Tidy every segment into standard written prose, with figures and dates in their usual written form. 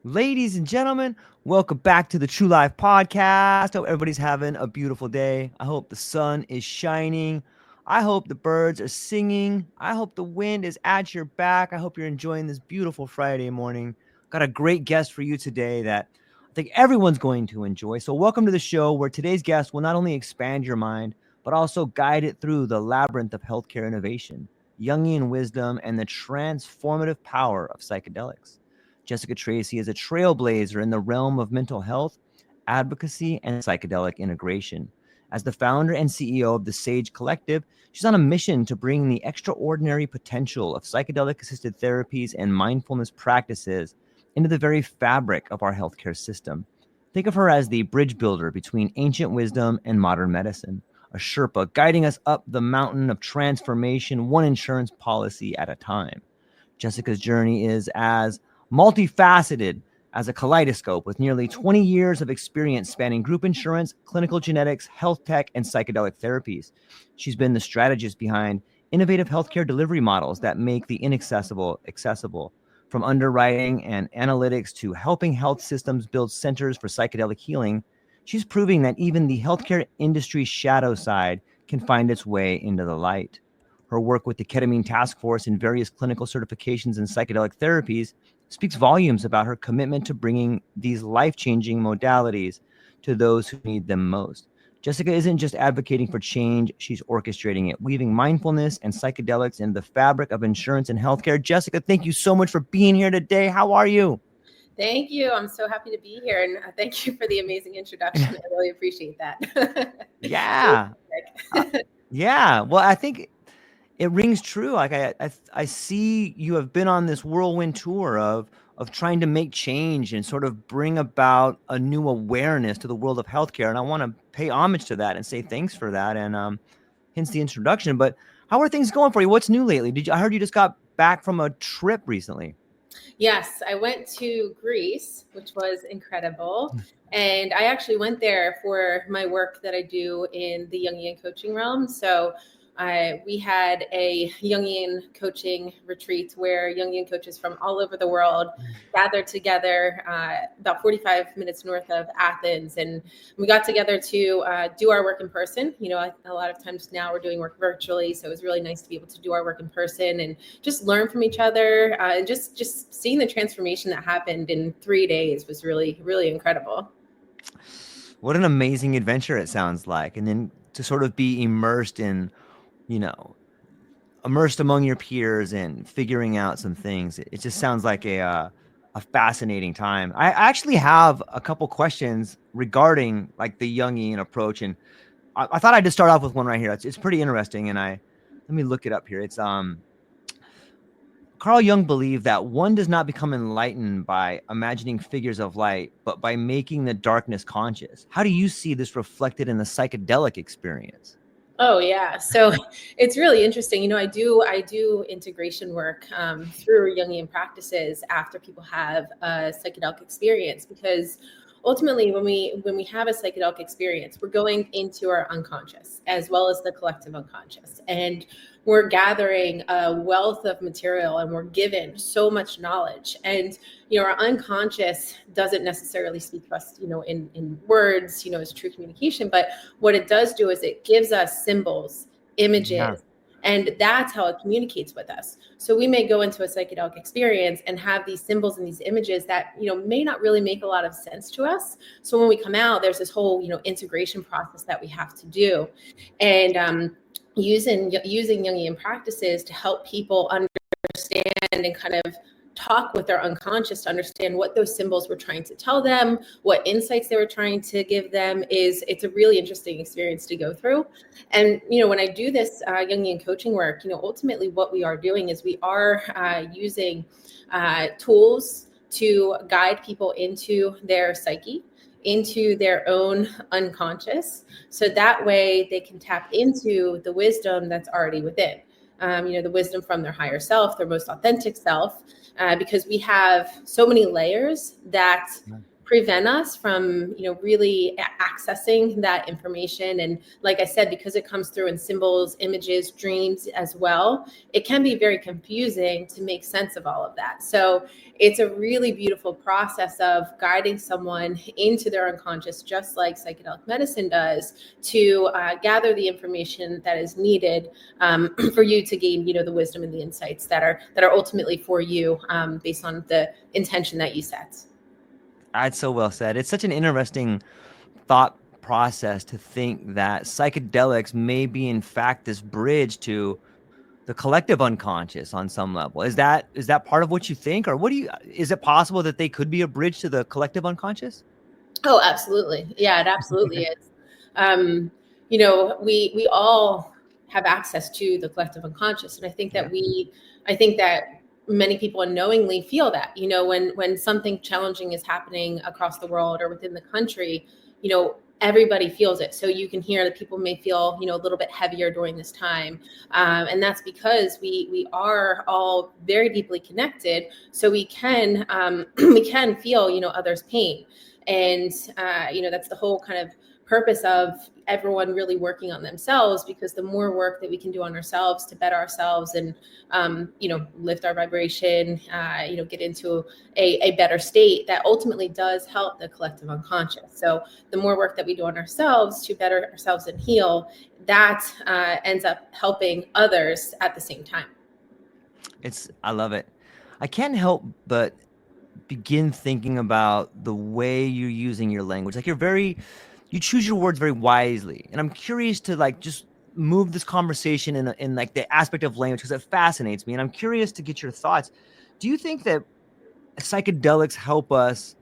Ladies and gentlemen, welcome back to the True Life Podcast. Hope everybody's having a beautiful day. I hope the sun is shining. I hope the birds are singing. I hope the wind is at your back. I hope you're enjoying this beautiful Friday morning. Got a great guest for you today that I think everyone's going to enjoy. So, welcome to the show where today's guest will not only expand your mind, but also guide it through the labyrinth of healthcare innovation, Jungian wisdom, and the transformative power of psychedelics. Jessica Tracy is a trailblazer in the realm of mental health, advocacy, and psychedelic integration. As the founder and CEO of the Sage Collective, she's on a mission to bring the extraordinary potential of psychedelic-assisted therapies and mindfulness practices into the very fabric of our healthcare system. Think of her as the bridge builder between ancient wisdom and modern medicine, a Sherpa guiding us up the mountain of transformation, one insurance policy at a time. Jessica's journey is as multifaceted as a kaleidoscope with nearly 20 years of experience spanning group insurance, clinical genetics, health tech, and psychedelic therapies. She's been the strategist behind innovative healthcare delivery models that make the inaccessible accessible. From underwriting and analytics to helping health systems build centers for psychedelic healing, she's proving that even the healthcare industry's shadow side can find its way into the light. Her work with the Ketamine Task Force and various clinical certifications in psychedelic therapies speaks volumes about her commitment to bringing these life-changing modalities to those who need them most. Jessica isn't just advocating for change, she's orchestrating it, weaving mindfulness and psychedelics into the fabric of insurance and healthcare. Jessica, thank you so much for being here today. How are you? Thank you. I'm so happy to be here, and thank you for the amazing introduction. I really appreciate that. Yeah. Yeah. Well, I think it rings true. Like I see you have been on this whirlwind tour of trying to make change and sort of bring about a new awareness to the world of healthcare. And I want to pay homage to that and say thanks for that. And hence the introduction. But how are things going for you? What's new lately? I heard you just got back from a trip recently. Yes, I went to Greece, which was incredible. And I actually went there for my work that I do in the Jungian coaching realm. So we had a Jungian coaching retreat where Jungian coaches from all over the world gathered together about 45 minutes north of Athens. And we got together to do our work in person. You know, a lot of times now we're doing work virtually. So it was really nice to be able to do our work in person and just learn from each other. And just seeing the transformation that happened in 3 days was really, really incredible. What an amazing adventure it sounds like. And then to sort of be you know, immersed among your peers and figuring out some things. It just sounds like a fascinating time. I actually have a couple questions regarding like the Jungian approach, and I thought I'd just start off with one right here. It's pretty interesting, and let me look it up here. It's Carl Jung believed that one does not become enlightened by imagining figures of light, but by making the darkness conscious. How do you see this reflected in the psychedelic experience? Oh yeah, so it's really interesting. You know, I do integration work through Jungian practices after people have a psychedelic experience, because ultimately when we have a psychedelic experience, we're going into our unconscious as well as the collective unconscious, and we're gathering a wealth of material, and we're given so much knowledge. And you know, our unconscious doesn't necessarily speak to us, you know, in words, you know, as true communication, but what it does do is it gives us symbols, images, Yeah. and that's how it communicates with us. So we may go into a psychedelic experience and have these symbols and these images that, you know, may not really make a lot of sense to us. So when we come out, there's this whole, you know, integration process that we have to do. And using Jungian practices to help people understand and kind of talk with their unconscious to understand what those symbols were trying to tell them, what insights they were trying to give them. It's a really interesting experience to go through. And you know, when I do this Jungian coaching work, you know, ultimately what we are doing is we are using tools to guide people into their psyche, into their own unconscious, so that way they can tap into the wisdom that's already within. You know, the wisdom from their higher self, their most authentic self, because we have so many layers that prevent us from, really accessing that information. And like I said, because it comes through in symbols, images, dreams as well, it can be very confusing to make sense of all of that. So it's a really beautiful process of guiding someone into their unconscious, just like psychedelic medicine does, to gather the information that is needed for you to gain, the wisdom and the insights that are ultimately for you, based on the intention that you set. That's so well said. It's such an interesting thought process to think that psychedelics may be in fact this bridge to the collective unconscious on some level. Is that part of what you think, or is it possible that they could be a bridge to the collective unconscious? Oh, absolutely. Yeah, it absolutely is. We all have access to the collective unconscious, and I think that many people unknowingly feel that, when something challenging is happening across the world or within the country, everybody feels it. So you can hear that people may feel, a little bit heavier during this time. And that's because we are all very deeply connected. So we can, we can feel, others' pain. And, that's the whole kind of purpose of everyone really working on themselves, because the more work that we can do on ourselves to better ourselves and, lift our vibration, get into a better state, that ultimately does help the collective unconscious. So the more work that we do on ourselves to better ourselves and heal, that ends up helping others at the same time. I love it. I can't help but begin thinking about the way you're using your language. Like you choose your words very wisely. And I'm curious to just move this conversation in like the aspect of language, because it fascinates me. And I'm curious to get your thoughts. Do you think that psychedelics help us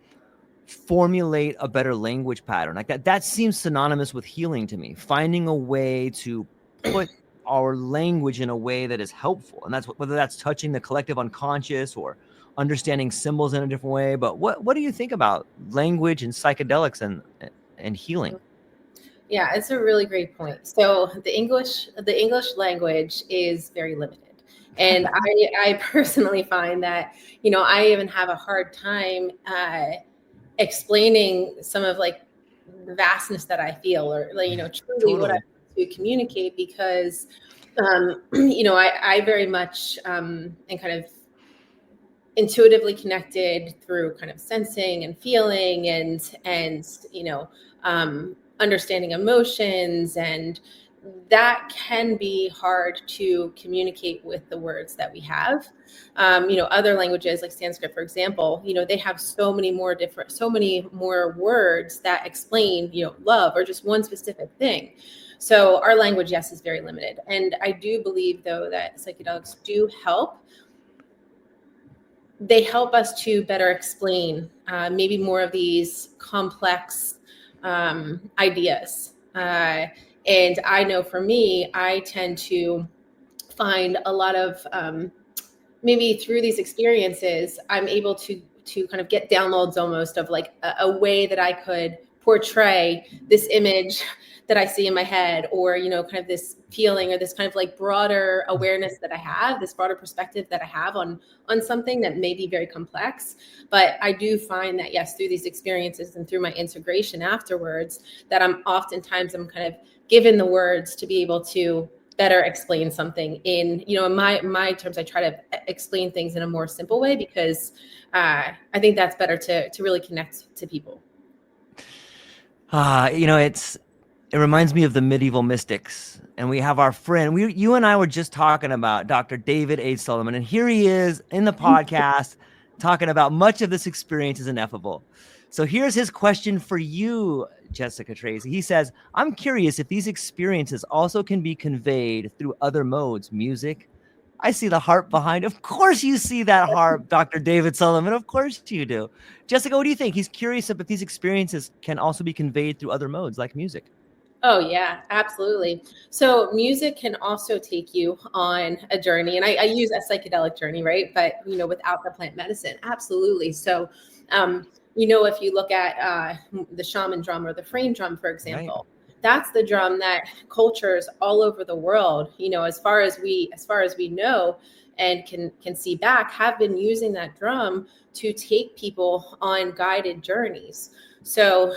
formulate a better language pattern? Like that seems synonymous with healing to me, finding a way to put our language in a way that is helpful. And that's whether that's touching the collective unconscious or understanding symbols in a different way. But what do you think about language and psychedelics and healing? Yeah, it's a really great point. So the English language is very limited. And I personally find that, I even have a hard time explaining some of like the vastness that I feel, or truly Totally. what I want to communicate, because I very much am kind of intuitively connected through kind of sensing and feeling and understanding emotions, and that can be hard to communicate with the words that we have. Other languages like Sanskrit, for example, they have so many more words that explain, love or just one specific thing. So our language, yes, is very limited. And I do believe, though, that psychedelics do help. They help us to better explain maybe more of these complex ideas. And I know for me, I tend to find a lot of maybe through these experiences, I'm able to kind of get downloads almost of like a way that I could portray this image that I see in my head, or, kind of this feeling or this kind of like broader awareness that I have, this broader perspective that I have on something that may be very complex. But I do find that, yes, through these experiences and through my integration afterwards, that I'm kind of given the words to be able to better explain something in my terms. I try to explain things in a more simple way, because I think that's better to really connect to people. It reminds me of the medieval mystics, and we have our friend. You and I were just talking about Dr. David H. Solomon, and here he is in the podcast talking about much of this experience is ineffable. So here's his question for you, Jessica Tracy. He says, "I'm curious if these experiences also can be conveyed through other modes, music." I see the harp behind. Of course you see that harp, Dr. David Solomon. Of course you do. Jessica, what do you think? He's curious if these experiences can also be conveyed through other modes like music. Oh, yeah, absolutely. So music can also take you on a journey. And I use a psychedelic journey, right? But, without the plant medicine. Absolutely. So, if you look at the shaman drum or the frame drum, for example, right, that's the drum that cultures all over the world, as far as we know and can see back, have been using that drum to take people on guided journeys. So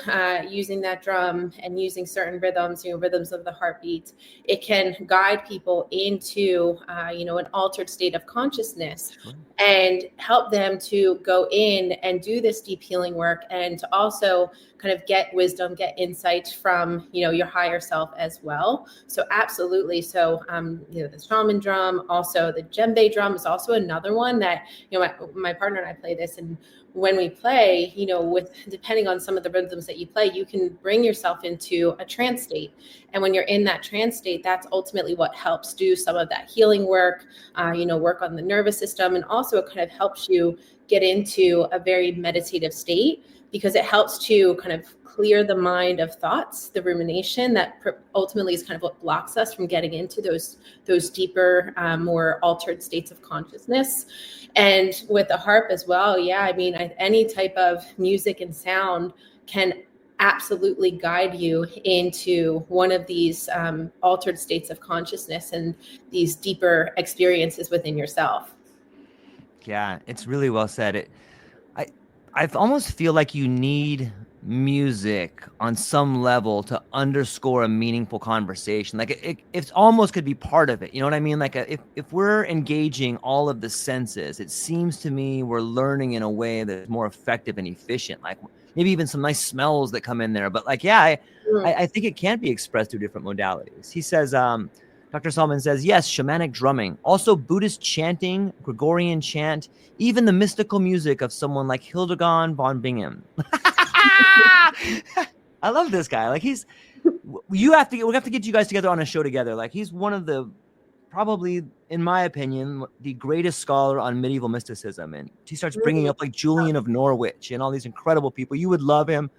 using that drum and using certain rhythms, rhythms of the heartbeat, it can guide people into, an altered state of consciousness. Sure. And help them to go in and do this deep healing work, and to also kind of get wisdom, get insight from, your higher self as well. So absolutely. So, the shaman drum, also the djembe drum is also another one that, my partner and I play this. And when we play, with depending on some of the rhythms that you play, you can bring yourself into a trance state. And when you're in that trance state, that's ultimately what helps do some of that healing work, work on the nervous system. And also it kind of helps you get into a very meditative state, because it helps to kind of clear the mind of thoughts, the rumination that ultimately is kind of what blocks us from getting into those deeper, more altered states of consciousness. And with the harp as well, any type of music and sound can absolutely guide you into one of these altered states of consciousness and these deeper experiences within yourself. Yeah, it's really well said. I almost feel like you need music on some level to underscore a meaningful conversation. Like it almost could be part of it. You know what I mean? Like if we're engaging all of the senses, it seems to me we're learning in a way that's more effective and efficient. Like maybe even some nice smells that come in there. But like, yeah, I think it can be expressed through different modalities. He says, Dr. Solomon says, yes, shamanic drumming, also Buddhist chanting, Gregorian chant, even the mystical music of someone like Hildegard von Bingen. I love this guy. Like we have to get you guys together on a show together. Like he's one of the, probably in my opinion, the greatest scholar on medieval mysticism. And he starts bringing up like Julian of Norwich and all these incredible people. You would love him.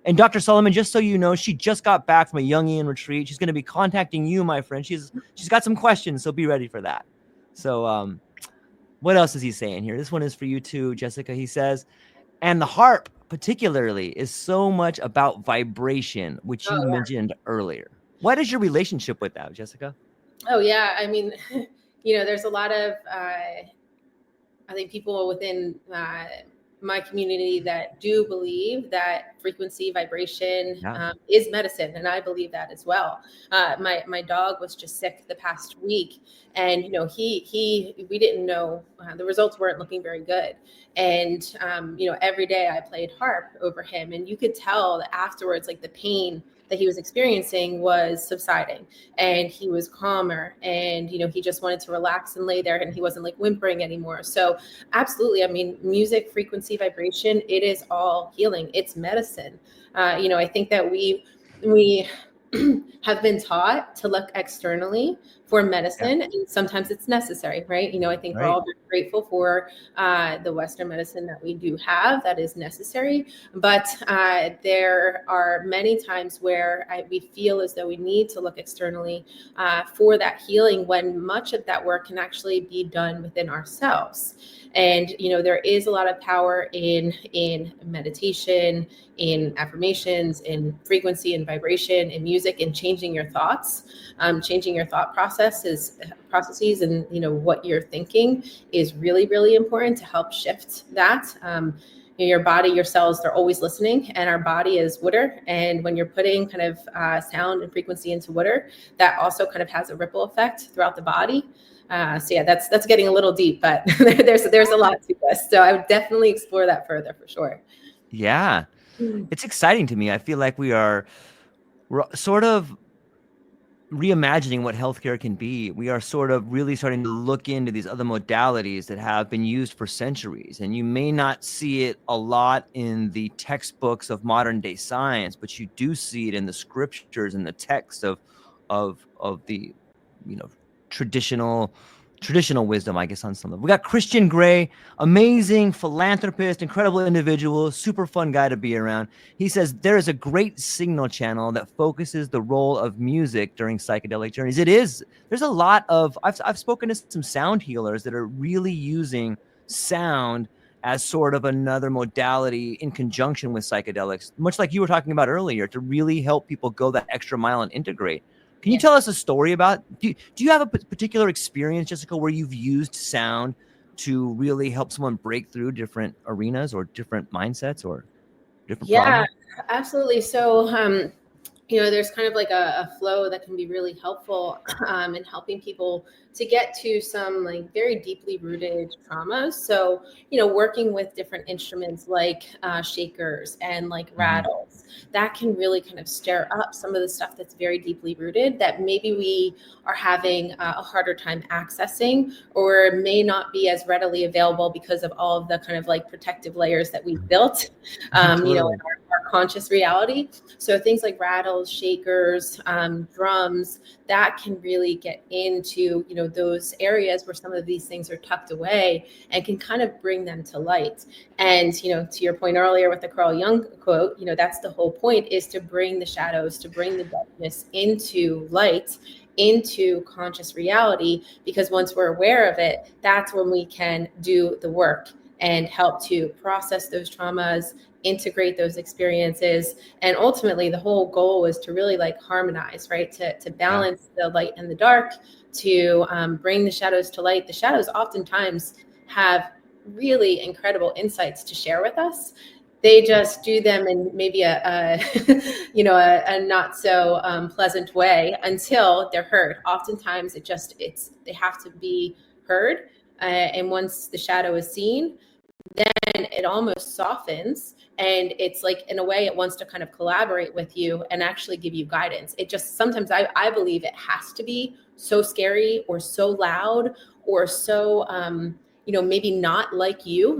And Dr. Solomon, just so you know, she just got back from a Jungian retreat. She's going to be contacting you, my friend. She's got some questions, so be ready for that. So what else is he saying here? This one is for you too, Jessica. He says, and the harp particularly is so much about vibration, which you mentioned earlier. What is your relationship with that, Jessica? Oh, yeah. I mean, there's a lot of, I think, people within my community that do believe that frequency vibration is medicine, and I believe that as well. My dog was just sick the past week, and we didn't know, the results weren't looking very good, and every day I played harp over him, and you could tell that afterwards, like the pain that he was experiencing was subsiding, and he was calmer, and he just wanted to relax and lay there, and he wasn't like whimpering anymore. So absolutely, I mean, music, frequency, vibration, it is all healing. It's medicine. I think that we have been taught to look externally for medicine, and sometimes it's necessary, right? I think we're all very grateful for the Western medicine that we do have that is necessary, but there are many times where we feel as though we need to look externally for that healing, when much of that work can actually be done within ourselves. And, there is a lot of power in meditation, in affirmations, in frequency and vibration, in music, and changing your thoughts, changing your thought processes, and, what you're thinking is really, really important to help shift that. Your body, your cells, they're always listening, and our body is water. And when you're putting kind of sound and frequency into water, that also kind of has a ripple effect throughout the body. So yeah, that's getting a little deep, but there's a lot to this. So I would definitely explore that further for sure. Yeah, it's exciting to me. I feel like we're sort of reimagining what healthcare can be. We are sort of really starting to look into these other modalities that have been used for centuries. And you may not see it a lot in the textbooks of modern day science, but you do see it in the scriptures and the texts of the, traditional wisdom, I guess, on some level. We got Christian Gray, amazing philanthropist, incredible individual, super fun guy to be around. He says there is a great signal channel that focuses the role of music during psychedelic journeys. It is. There's a lot of, I've spoken to some sound healers that are really using sound as sort of another modality in conjunction with psychedelics, much like you were talking about earlier, to really help people go that extra mile and integrate. Can you tell us a story about, do you have a particular experience, Jessica, where you've used sound to really help someone break through different arenas or different mindsets or different Yeah, problems? absolutely. So, there's kind of like a flow that can be really helpful in helping people to get to some like very deeply rooted traumas. So, working with different instruments like shakers and like Mhm. rattles, that can really kind of stir up some of the stuff that's very deeply rooted that maybe we are having a harder time accessing or may not be as readily available because of all of the kind of like protective layers that we've built, in Totally. our conscious reality. So things like rattles, shakers, drums, that can really get into, those areas where some of these things are tucked away and can kind of bring them to light. And, to your point earlier with the Carl Jung quote, that's the whole point, is to bring the shadows, to bring the darkness into light, into conscious reality, because once we're aware of it, that's when we can do the work and help to process those traumas, integrate those experiences. And ultimately the whole goal is to really like harmonize, right, to Yeah. balance the light and the dark, to bring the shadows to light. The shadows oftentimes have really incredible insights to share with us. They just do them in maybe a not so pleasant way until they're heard. Oftentimes they have to be heard, and once the shadow is seen, then it almost softens, and it's like, in a way, it wants to kind of collaborate with you and actually give you guidance. It just sometimes, I believe, it has to be so scary or so loud or so maybe not like your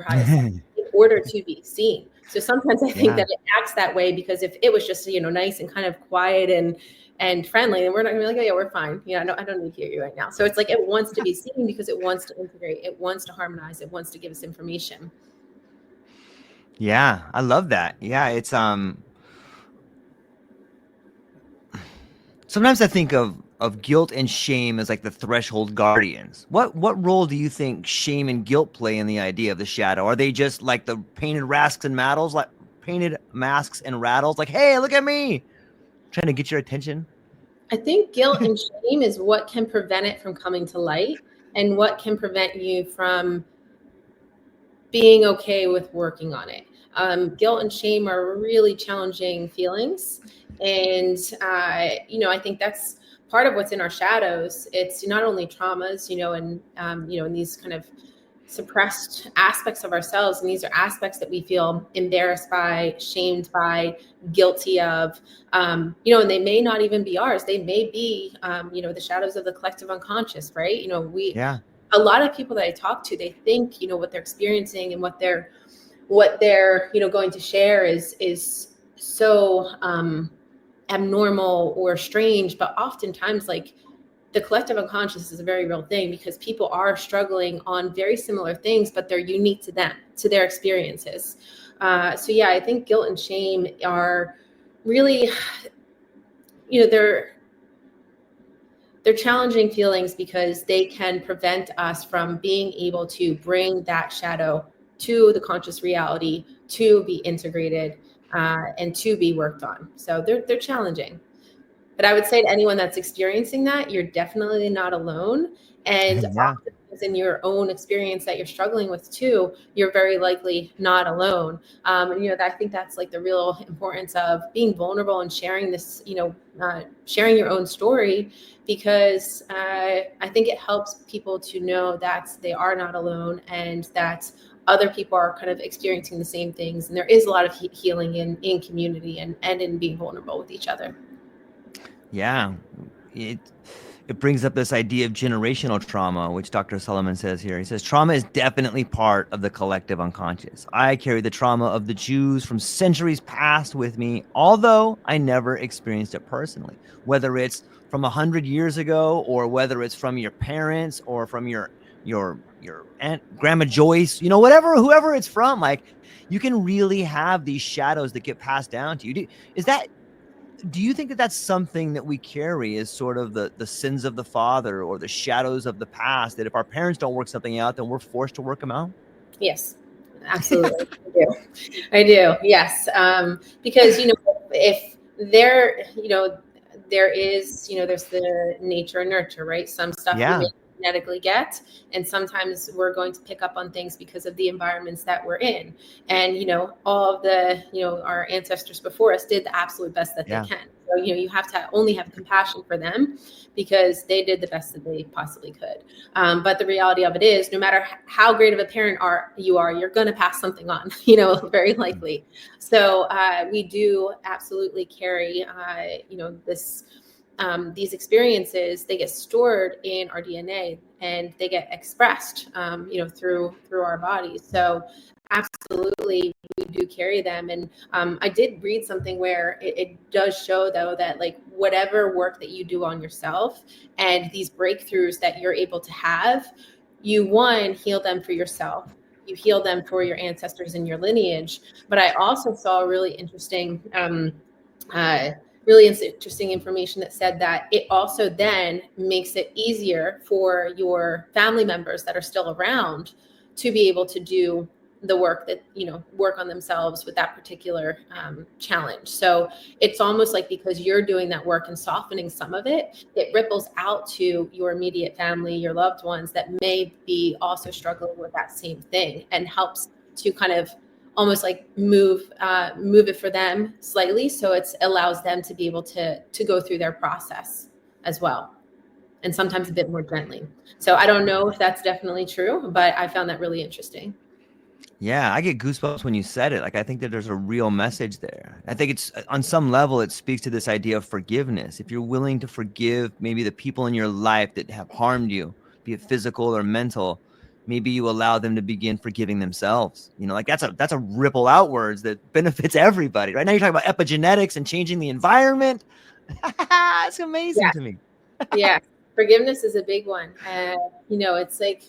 highest self, in order to be seen. So sometimes I think Yeah. that it acts that way, because if it was just nice and kind of quiet and friendly, and we're not gonna be like, oh yeah, we're fine. I don't need to hear you right now. So it's like it wants to be seen because it wants to integrate, it wants to harmonize, it wants to give us information. Yeah, I love that. Yeah, it's sometimes I think of guilt and shame as like the threshold guardians. What role do you think shame and guilt play in the idea of the shadow? Are they just like the painted masks and rattles, like, hey, look at me, trying to get your attention? I think guilt and shame is what can prevent it from coming to light, and what can prevent you from being okay with working on it. Guilt and shame are really challenging feelings. And, I think that's part of what's in our shadows. It's not only traumas, and these kind of suppressed aspects of ourselves. And these are aspects that we feel embarrassed by, shamed by, guilty of, and they may not even be ours. They may be, the shadows of the collective unconscious, right? Yeah. A lot of people that I talk to, they think, what they're experiencing and what they're going to share is so abnormal or strange. But oftentimes, like, the collective unconscious is a very real thing, because people are struggling on very similar things, but they're unique to them, to their experiences. So yeah, I think guilt and shame are really, they're challenging feelings, because they can prevent us from being able to bring that shadow to the conscious reality, to be integrated, and to be worked on. So they're challenging. But I would say to anyone that's experiencing that, you're definitely not alone. And Yeah. often in your own experience that you're struggling with too, you're very likely not alone. And I think that's like the real importance of being vulnerable and sharing this, sharing your own story, because I think it helps people to know that they are not alone, and that other people are kind of experiencing the same things. And there is a lot of healing in community, and in being vulnerable with each other. Yeah. It it brings up this idea of generational trauma, which Dr. Solomon says here. He says trauma is definitely part of the collective unconscious. I carry the trauma of the Jews from centuries past with me, although I never experienced it personally. Whether it's from 100 years ago, or whether it's from your parents, or from your aunt, Grandma Joyce, whatever, whoever it's from, like, you can really have these shadows that get passed down to you. Is that Do you think that that's something that we carry, as sort of the sins of the father or the shadows of the past, that if our parents don't work something out, then we're forced to work them out? Yes, absolutely. I do. Yes. Because, if there, there is, there's the nature and nurture, right? Some stuff you may Yeah. genetically get, and sometimes we're going to pick up on things because of the environments that we're in. And all of the our ancestors before us did the absolute best that they Yeah. can. So you have to only have compassion for them because they did the best that they possibly could. But the reality of it is, no matter how great of a parent you are, you're going to pass something on, very likely. So we do absolutely carry, these experiences. They get stored in our DNA and they get expressed, through our bodies. So absolutely, we do carry them. And I did read something where it does show, though, that like whatever work that you do on yourself and these breakthroughs that you're able to have, you heal them for yourself. You heal them for your ancestors and your lineage. But I also saw really interesting information that said that it also then makes it easier for your family members that are still around to be able to do the work that, work on themselves with that particular challenge. So it's almost like because you're doing that work and softening some of it, it ripples out to your immediate family, your loved ones that may be also struggling with that same thing, and helps to kind of almost like move it for them slightly. So it allows them to be able to go through their process as well. And sometimes a bit more gently. So I don't know if that's definitely true, but I found that really interesting. Yeah, I get goosebumps when you said it. Like, I think that there's a real message there. I think it's on some level, it speaks to this idea of forgiveness. If you're willing to forgive maybe the people in your life that have harmed you, be it physical or mental, maybe you allow them to begin forgiving themselves. Like that's a ripple outwards that benefits everybody. Right now, you're talking about epigenetics and changing the environment. It's amazing to me. Yeah, forgiveness is a big one. It's like,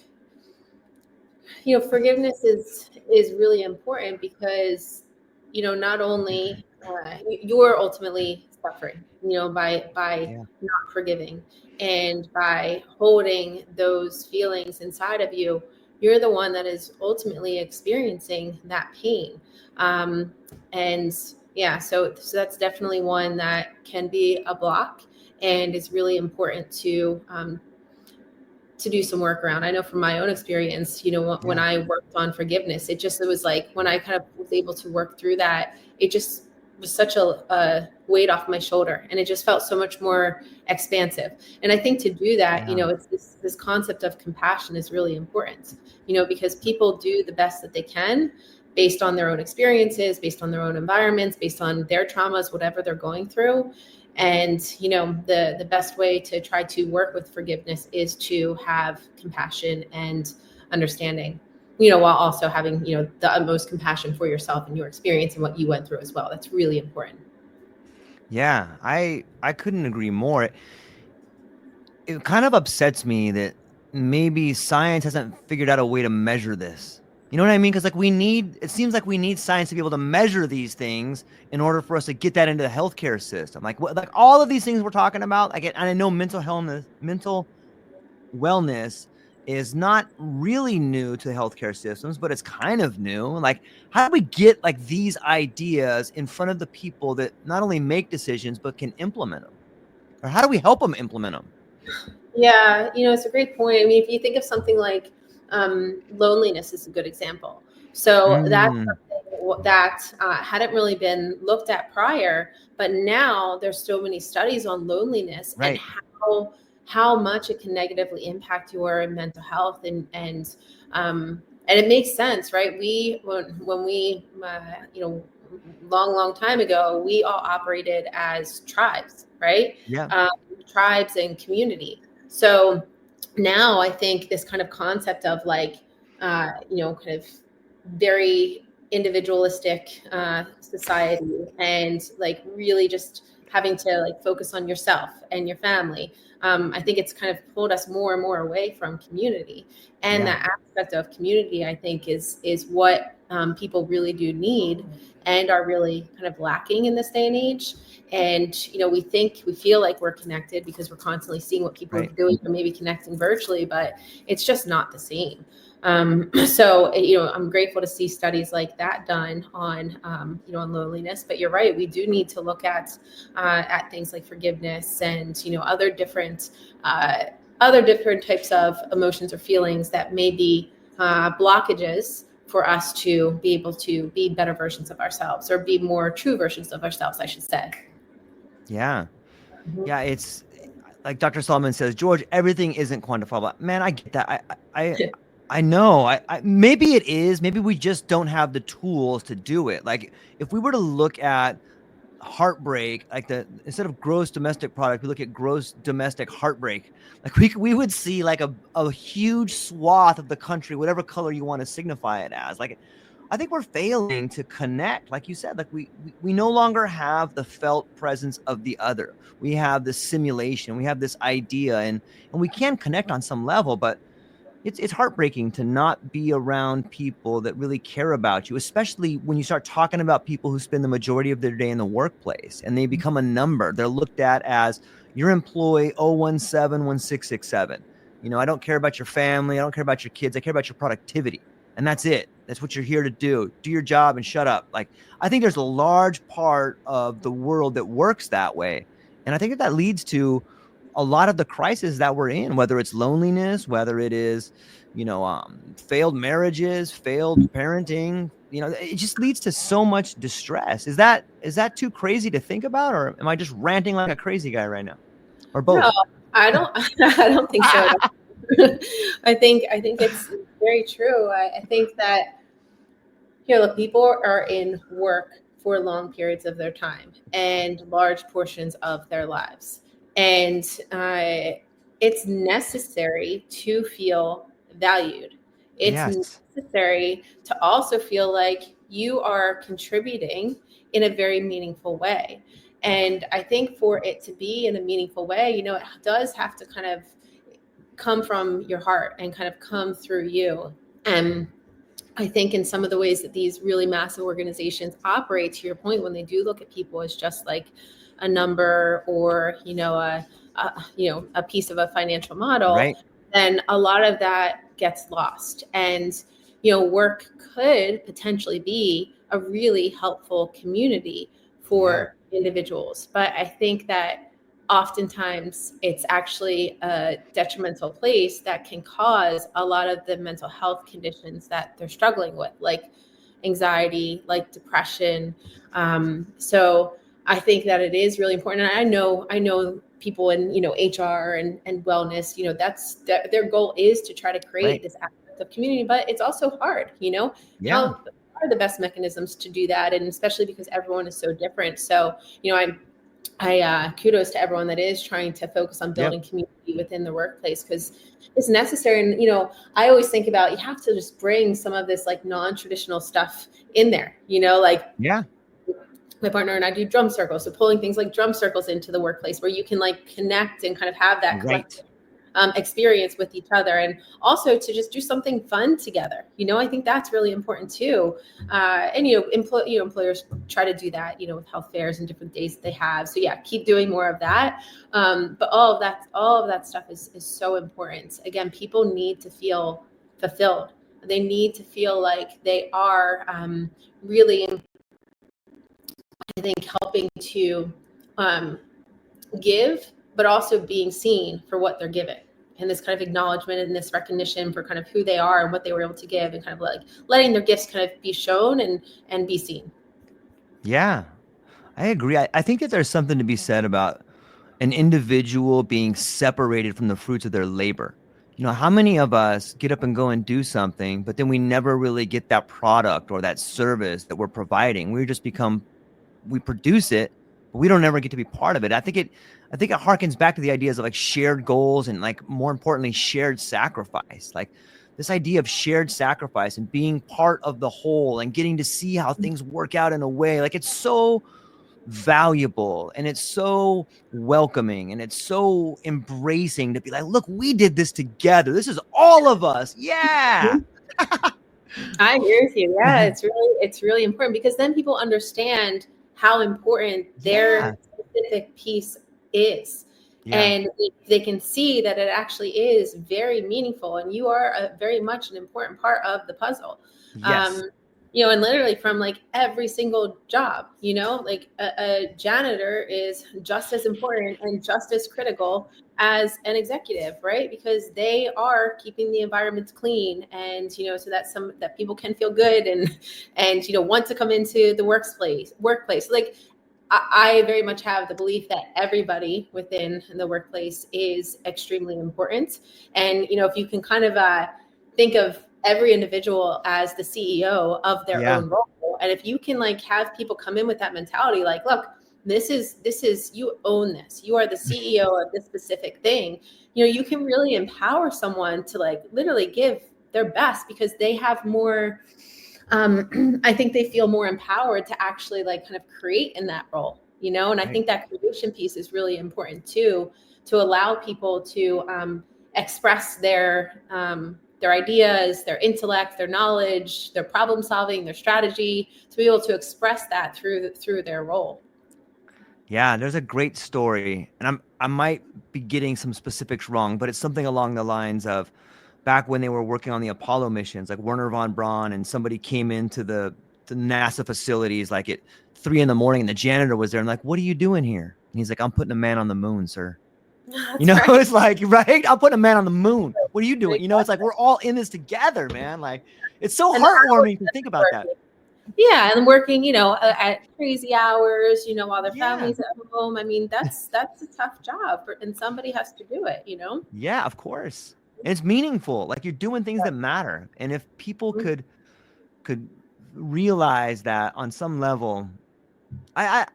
forgiveness is really important because, not only you're ultimately suffering, by not forgiving and by holding those feelings inside of you. You're the one that is ultimately experiencing that pain. And yeah, so that's definitely one that can be a block, and it's really important to do some work around. I know from my own experience, when I worked on forgiveness, it was like when I kind of was able to work through that, it just was such a weight off my shoulder, and it just felt so much more expansive. And I think to do that, it's this concept of compassion is really important, because people do the best that they can based on their own experiences, based on their own environments, based on their traumas, whatever they're going through. And, the best way to try to work with forgiveness is to have compassion and understanding, while also having, the utmost compassion for yourself and your experience and what you went through as well. That's really important. Yeah, I couldn't agree more. It kind of upsets me that maybe science hasn't figured out a way to measure this. You know what I mean? Because it seems like we need science to be able to measure these things in order for us to get that into the healthcare system. Like all of these things we're talking about. And I know mental wellness is not really new to the healthcare systems, but it's kind of new. Like, how do we get like these ideas in front of the people that not only make decisions but can implement them? Or how do we help them implement them? Yeah, it's a great point. I mean, if you think of something like loneliness is a good example. So that's something that hadn't really been looked at prior, but now there's so many studies on loneliness and how much it can negatively impact your mental health, and it makes sense, right? When we long time ago, we all operated as tribes, right? Yeah. Tribes and community. So now I think this kind of concept of like, kind of very individualistic society, and like really just having to like focus on yourself and your family. I think it's kind of pulled us more and more away from community, and that aspect of community, I think, is what people really do need and are really kind of lacking in this day and age. And we feel like we're connected because we're constantly seeing what people are doing, or maybe connecting virtually, but it's just not the same. So I'm grateful to see studies like that done on on loneliness. But you're right, we do need to look at things like forgiveness and other different other different types of emotions or feelings that may be blockages for us to be able to be better versions of ourselves, or be more true versions of ourselves, I should say. Yeah. Mhm. Yeah. It's like Dr. Solomon says, George, everything isn't quantifiable. Man, I get that. I know. Maybe it is. Maybe we just don't have the tools to do it. Like if we were to look at heartbreak, like instead of gross domestic product, we look at gross domestic heartbreak. Like we would see like a huge swath of the country, whatever color you want to signify it as. Like I think we're failing to connect, like you said. Like we no longer have the felt presence of the other. We have this simulation. We have this idea, and we can connect on some level, but it's heartbreaking to not be around people that really care about you, especially when you start talking about people who spend the majority of their day in the workplace and they become a number. They're looked at as your employee 0171667. I don't care about your family. I don't care about your kids. I care about your productivity. And that's it. That's what you're here to do. Do your job and shut up. Like, I think there's a large part of the world that works that way. And I think that leads to a lot of the crises that we're in, whether it's loneliness, whether it is, failed marriages, failed parenting, it just leads to so much distress. Is that too crazy to think about, or am I just ranting like a crazy guy right now, or No, both? I don't. I don't think so. I think it's very true. I think that look, people are in work for long periods of their time and large portions of their lives, and it's necessary to feel valued. It's Yes. necessary to also feel like you are contributing in a very meaningful way. And I think for it to be in a meaningful way, it does have to kind of come from your heart and kind of come through you. And I think in some of the ways that these really massive organizations operate, to your point, when they do look at people as just like a number, or a piece of a financial model, Right. then a lot of that gets lost. And work could potentially be a really helpful community Yeah. for individuals, but I think that oftentimes it's actually a detrimental place that can cause a lot of the mental health conditions that they're struggling with, like anxiety, like depression. So I think that it is really important. And I know people in HR and wellness. That's their goal is to try to create Right. this aspect of community, but it's also hard. Yeah. How are the best mechanisms to do that, and especially because everyone is so different. So I kudos to everyone that is trying to focus on Yep. building community within the workplace, because it's necessary. And I always think about, you have to just bring some of this like non-traditional stuff in there. Like Yeah. my partner and I do drum circles, so pulling things like drum circles into the workplace, where you can like connect and kind of have that Right. collective experience with each other, and also to just do something fun together. I think that's really important too. And employers try to do that, with health fairs and different days that they have. So yeah, keep doing more of that. But all of that stuff is so important. Again, people need to feel fulfilled. They need to feel like they are really, I think, helping to give, but also being seen for what they're giving, and this kind of acknowledgement and this recognition for kind of who they are and what they were able to give, and kind of like letting their gifts kind of be shown and be seen. Yeah. I agree. I think that there's something to be said about an individual being separated from the fruits of their labor. How many of us get up and go and do something, but then we never really get that product or that service that we're providing? We produce it, but we don't ever get to be part of it. I think it harkens back to the ideas of like shared goals and, like, more importantly, shared sacrifice. Like this idea of shared sacrifice and being part of the whole and getting to see how things work out in a way, like, it's so valuable and it's so welcoming and it's so embracing to be like, look, we did this together. This is all of us. Yeah. I agree with you. Yeah, it's really important, because then people understand how important Yeah. their specific piece is. Yeah. And they can see that it actually is very meaningful, and you are very much an important part of the puzzle. Yes. Um, and literally from like every single job, like a janitor is just as important and just as critical as an executive, right? Because they are keeping the environments clean, and so that people can feel good and want to come into the workplace. Like I very much have the belief that everybody within the workplace is extremely important. And, if you can kind of think of every individual as the CEO of their Yeah. own role, and if you can like have people come in with that mentality, like, look, this is you own this. You are the CEO of this specific thing. You can really empower someone to like literally give their best because they have more I think they feel more empowered to actually like kind of create in that role, and I Right. think that creation piece is really important too, to allow people to express their ideas, their intellect, their knowledge, their problem solving, their strategy, to be able to express that through their role. Yeah, there's a great story, and I might be getting some specifics wrong, but it's something along the lines of back when they were working on the Apollo missions, like Werner von Braun, and somebody came into the NASA facilities like at 3 a.m, and the janitor was there, and like, what are you doing here? And he's like, I'm putting a man on the moon, sir. That's right. It's like, right? I'm putting a man on the moon. What are you doing? It's like Exactly. we're all in this together, man. Like, it's so And the hours heartwarming to that think about they're that. working. Yeah, and working, at crazy hours, while their Yeah. family's at home. I mean, that's a tough job, and somebody has to do it. Yeah, of course. And it's meaningful. Like you're doing things that matter. And if people Mhm. could realize that on some level, I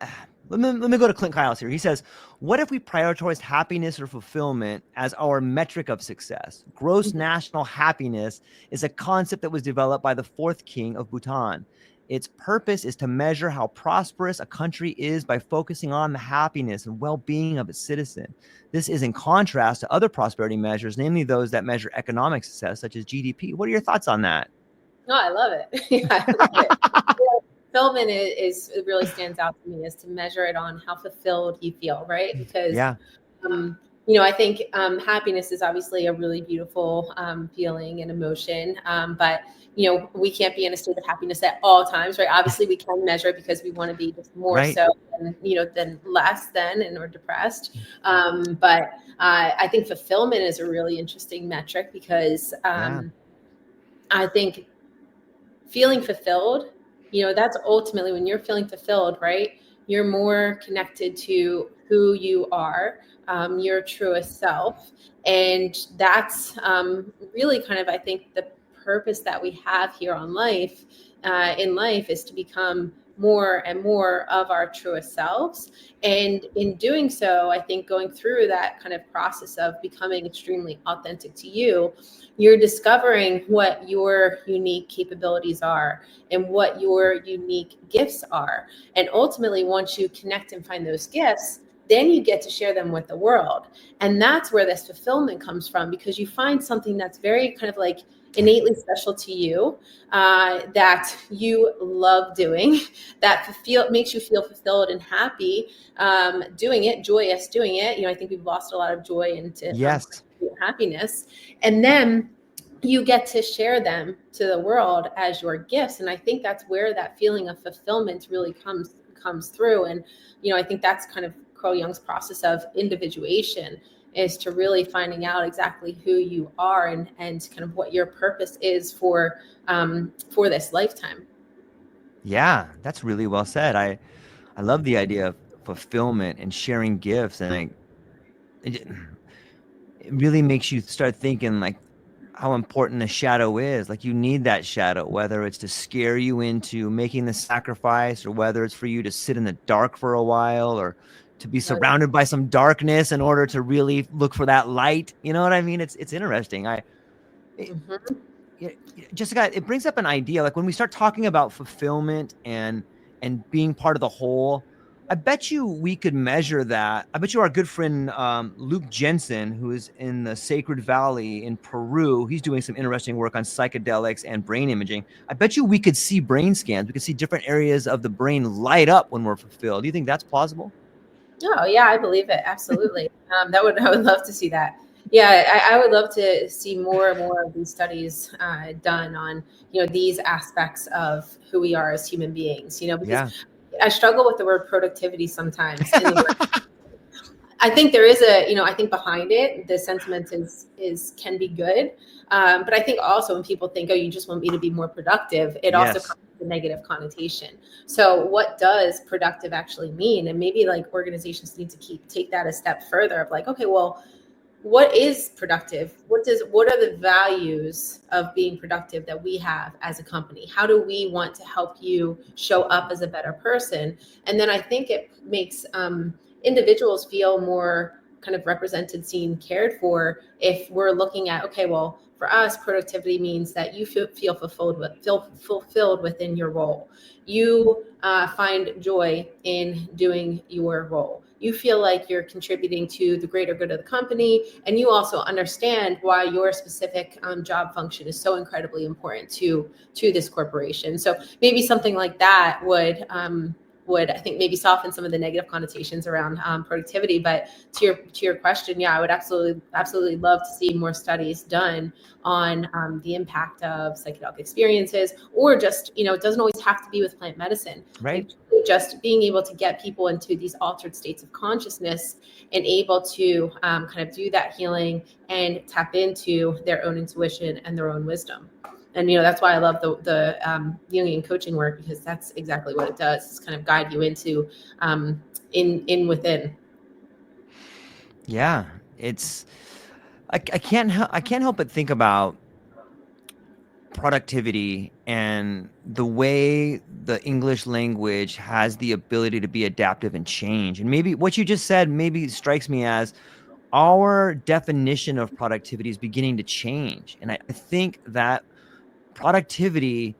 let me go to Clint Kyles here. He says, "What if we prioritized happiness or fulfillment as our metric of success? Gross national happiness is a concept that was developed by the fourth king of Bhutan. Its purpose is to measure how prosperous a country is by focusing on the happiness and well-being of its citizen. This is in contrast to other prosperity measures, namely those that measure economic success, such as GDP. What are your thoughts on that?" No, I love it. Yeah, I love it. Fulfillment is it really stands out to me, is to measure it on how fulfilled you feel, right? Because Yeah, I think happiness is obviously a really beautiful feeling and emotion, but we can't be in a state of happiness at all times, right? Obviously, we can measure because we want to be just more right. so than less than, and or depressed. But I think fulfillment is a really interesting metric because Yeah, I think feeling fulfilled, that's ultimately when you're feeling fulfilled, right? You're more connected to who you are, your truest self. And that's really kind of, I think, the purpose that we have here on life, in life, is to become more and more of our truest selves. And in doing so, I think going through that kind of process of becoming extremely authentic to you, you're discovering what your unique capabilities are and what your unique gifts are. And ultimately, once you connect and find those gifts, then you get to share them with the world. And that's where this fulfillment comes from, because you find something that's very kind of like innately special to you, that you love doing, that makes you feel fulfilled and happy doing it, joyous doing it. I think we've lost a lot of joy into yes. happiness. And then you get to share them to the world as your gifts. And I think that's where that feeling of fulfillment really comes through. And I think that's kind of Carl Jung's process of individuation, is to really finding out exactly who you are and kind of what your purpose is for this lifetime. Yeah, that's really well said. I love the idea of fulfillment and sharing gifts, and it really makes you start thinking like how important a shadow is. Like you need that shadow, whether it's to scare you into making the sacrifice, or whether it's for you to sit in the dark for a while, or to be Oh, yeah. surrounded by some darkness in order to really look for that light. You know what I mean? It's interesting. It, Mhm. Jessica, it brings up an idea. Like when we start talking about fulfillment and being part of the whole, I bet you we could measure that. I bet you our good friend Luke Jensen, who is in the Sacred Valley in Peru, he's doing some interesting work on psychedelics and brain imaging. I bet you we could see brain scans. We could see different areas of the brain light up when we're fulfilled. Do you think that's plausible? Oh yeah, I believe it. Absolutely. I would love to see that. Yeah, I would love to see more and more of these studies done on, these aspects of who we are as human beings, because Yeah. I struggle with the word productivity sometimes in the word. I think there is I think behind it, the sentiment can be good. But I think also when people think, oh, you just want me to be more productive, it also Yes. comes with a negative connotation. So what does productive actually mean? And maybe like organizations need to take that a step further of like, okay, well, what is productive? What are the values of being productive that we have as a company? How do we want to help you show up as a better person? And then I think it makes individuals feel more kind of represented, seen, cared for, if we're looking at, okay, well, for us, productivity means that you feel fulfilled within your role. You find joy in doing your role. You feel like you're contributing to the greater good of the company, and you also understand why your specific job function is so incredibly important to this corporation. So maybe something like that would I think maybe soften some of the negative connotations around productivity. But to your question, yeah, I would absolutely love to see more studies done on the impact of psychedelic experiences, or just, it doesn't always have to be with plant medicine. Right. Like just being able to get people into these altered states of consciousness and able to kind of do that healing and tap into their own intuition and their own wisdom. And that's why I love the Jungian coaching work, because that's exactly what it does. Is kind of guide you into in within. Yeah. It's I can't help but think about productivity and the way the English language has the ability to be adaptive and change. And maybe what you just said maybe strikes me as our definition of productivity is beginning to change. And I think that productivity,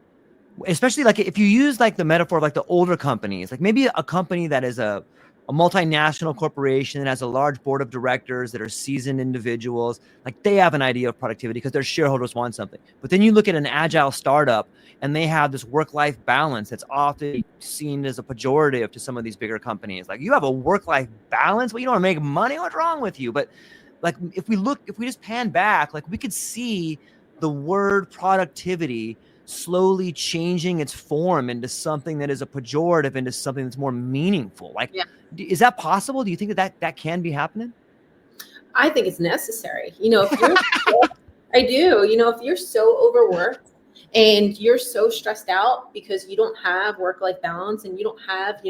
especially like if you use like the metaphor of like the older companies, like maybe a company that is a multinational corporation that has a large board of directors that are seasoned individuals, like they have an idea of productivity because their shareholders want something. But then you look at an agile startup and they have this work-life balance that's often seen as a pejorative to some of these bigger companies. Like, you have a work-life balance, but you don't want to make money. What's wrong with you? But like, if we just pan back, like we could see the word productivity slowly changing its form into something that is a pejorative, into something that's more meaningful. Like, Yeah. is that possible? Do you think that can be happening? I think it's necessary. If you're, I do, if you're so overworked and you're so stressed out because you don't have work-life balance and you don't have,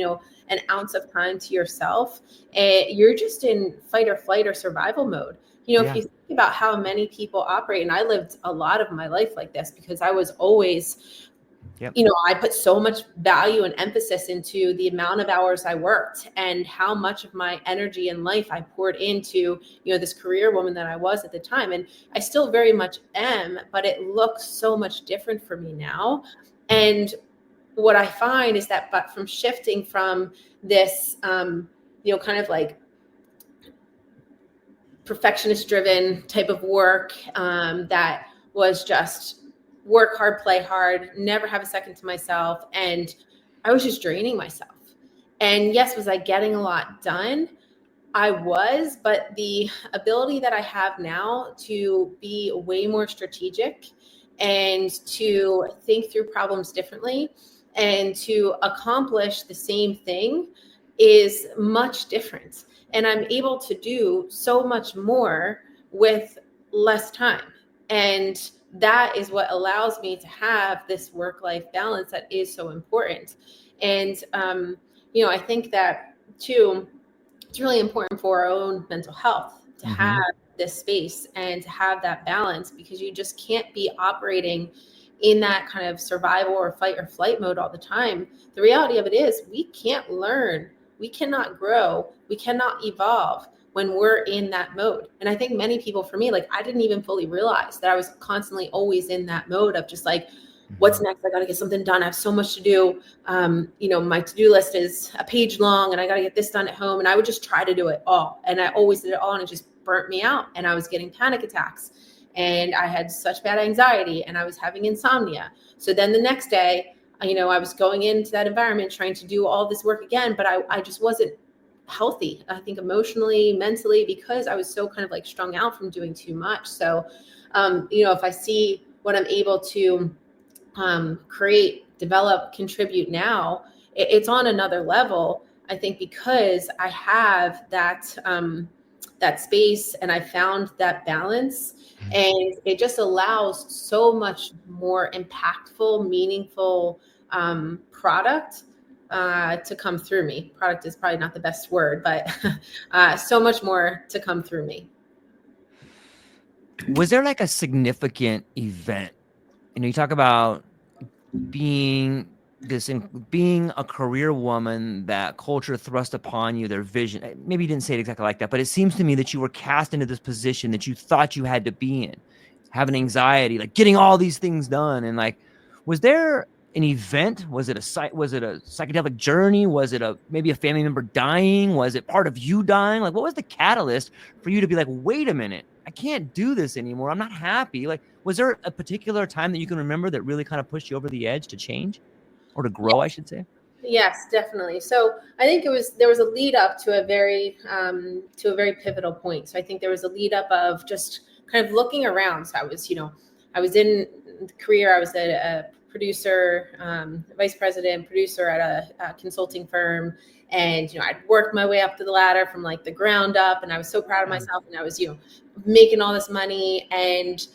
an ounce of time to yourself, and you're just in fight or flight or survival mode. If Yeah. you think about how many people operate, and I lived a lot of my life like this because I was always, Yep. I put so much value and emphasis into the amount of hours I worked and how much of my energy and life I poured into, this career woman that I was at the time. And I still very much am, but it looks so much different for me now. And what I find is that, but from shifting from this, kind of like perfectionist driven type of work that was just work hard, play hard, never have a second to myself. And I was just draining myself. And yes, was I getting a lot done? I was, but the ability that I have now to be way more strategic and to think through problems differently and to accomplish the same thing is much different. And I'm able to do so much more with less time. And that is what allows me to have this work-life balance that is so important. And, I think that too, it's really important for our own mental health to have this space and to have that balance, because you just can't be operating in that kind of survival or fight or flight mode all the time. The reality of it is we can't learn, we cannot grow, we cannot evolve when we're in that mode. And I think many people, for me, like I didn't even fully realize that I was constantly always in that mode of just like, what's next? I got to get something done. I have so much to do. My to-do list is a page long and I got to get this done at home. And I would just try to do it all. And I always did it all. And it just burnt me out. And I was getting panic attacks and I had such bad anxiety and I was having insomnia. So then the next day, I was going into that environment trying to do all this work again, but I just wasn't healthy, I think emotionally, mentally, because I was so kind of like strung out from doing too much. So, if I see what I'm able to create, develop, contribute now, it's on another level. I think because I have that space and I found that balance, and it just allows so much more impactful, meaningful product to come through me. Product is probably not the best word, but so much more to come through me. Was there like a significant event? You talk about being being a career woman that culture thrust upon you, their vision. Maybe you didn't say it exactly like that, but it seems to me that you were cast into this position that you thought you had to be in, having anxiety, like getting all these things done. And like, was there an event? Was it a psychedelic journey? Was it maybe a family member dying? Was it part of you dying? Like, what was the catalyst for you to be like, wait a minute, I can't do this anymore, I'm not happy? Like, was there a particular time that you can remember that really kind of pushed you over the edge to change or to grow, I should say? Yes, definitely. So I think there was a lead up to a very pivotal point. So I think there was a lead up of just kind of looking around. So I was in career. I was a producer, vice president, producer at a consulting firm. And, I'd worked my way up to the ladder from like the ground up, and I was so proud of myself, and I was, making all this money. And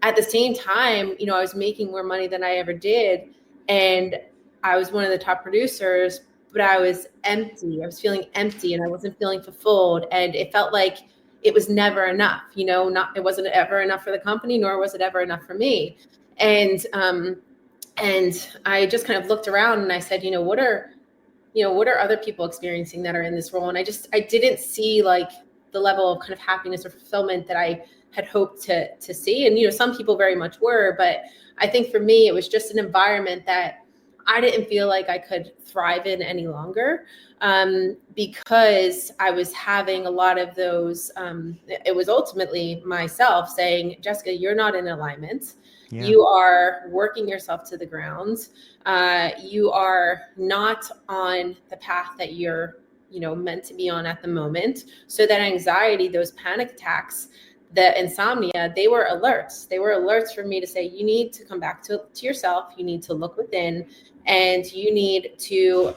at the same time, I was making more money than I ever did. And I was one of the top producers, but I was empty. I was feeling empty, and I wasn't feeling fulfilled. And it felt like it was never enough, it wasn't ever enough for the company, nor was it ever enough for me. And I just kind of looked around and I said, what are other people experiencing that are in this role? And I didn't see like the level of kind of happiness or fulfillment that I had hoped to see. And, some people very much were, but I think for me, it was just an environment that I didn't feel like I could thrive in any longer, because I was having a lot of those. It was ultimately myself saying, Jessica, you're not in alignment. Yeah. You are working yourself to the ground. You are not on the path that you're, meant to be on at the moment. So that anxiety, those panic attacks, the insomnia, they were alerts. They were alerts for me to say, you need to come back to yourself. You need to look within, and you need to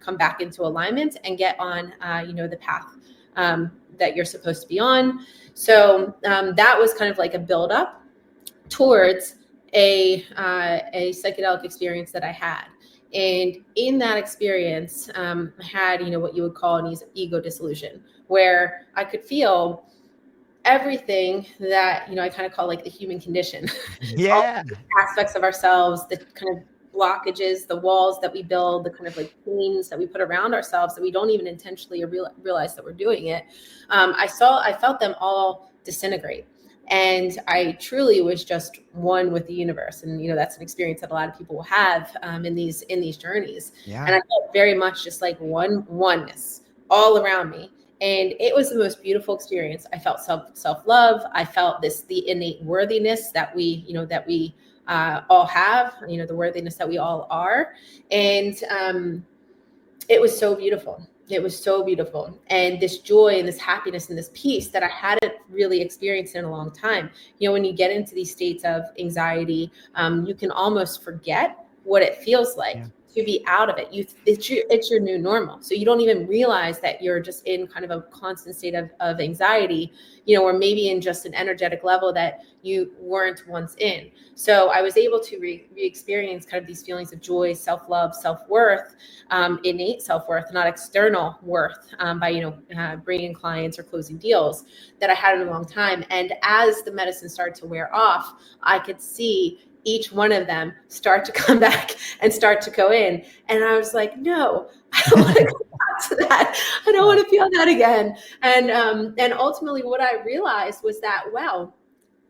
come back into alignment and get on, the path that you're supposed to be on. So that was kind of like a buildup towards a psychedelic experience that I had. And in that experience, I had, what you would call an ego dissolution, where I could feel everything that, I kind of call like the human condition. Yeah. All aspects of ourselves, the kind of blockages, the walls that we build, the kind of like chains that we put around ourselves that we don't even intentionally realize that we're doing it. I felt them all disintegrate. And I truly was just one with the universe. And, that's an experience that a lot of people will have in these journeys. Yeah. And I felt very much just like oneness all around me. And it was the most beautiful experience. I felt self-love. I felt the innate worthiness that we all have, the worthiness that we all are. And it was so beautiful. It was so beautiful. And this joy and this happiness and this peace that I hadn't really experienced in a long time. When you get into these states of anxiety, you can almost forget what it feels like. Yeah. To be out of it. It's your new normal. So you don't even realize that you're just in kind of a constant state of anxiety, or maybe in just an energetic level that you weren't once in. So I was able to re-experience kind of these feelings of joy, self-love, self-worth, innate self-worth, not external worth, by, bringing clients or closing deals that I had in a long time. And as the medicine started to wear off, I could see each one of them start to come back and start to go in. And I was like, no, I don't want to go back to that. I don't want to feel that again. And ultimately what I realized was that, wow,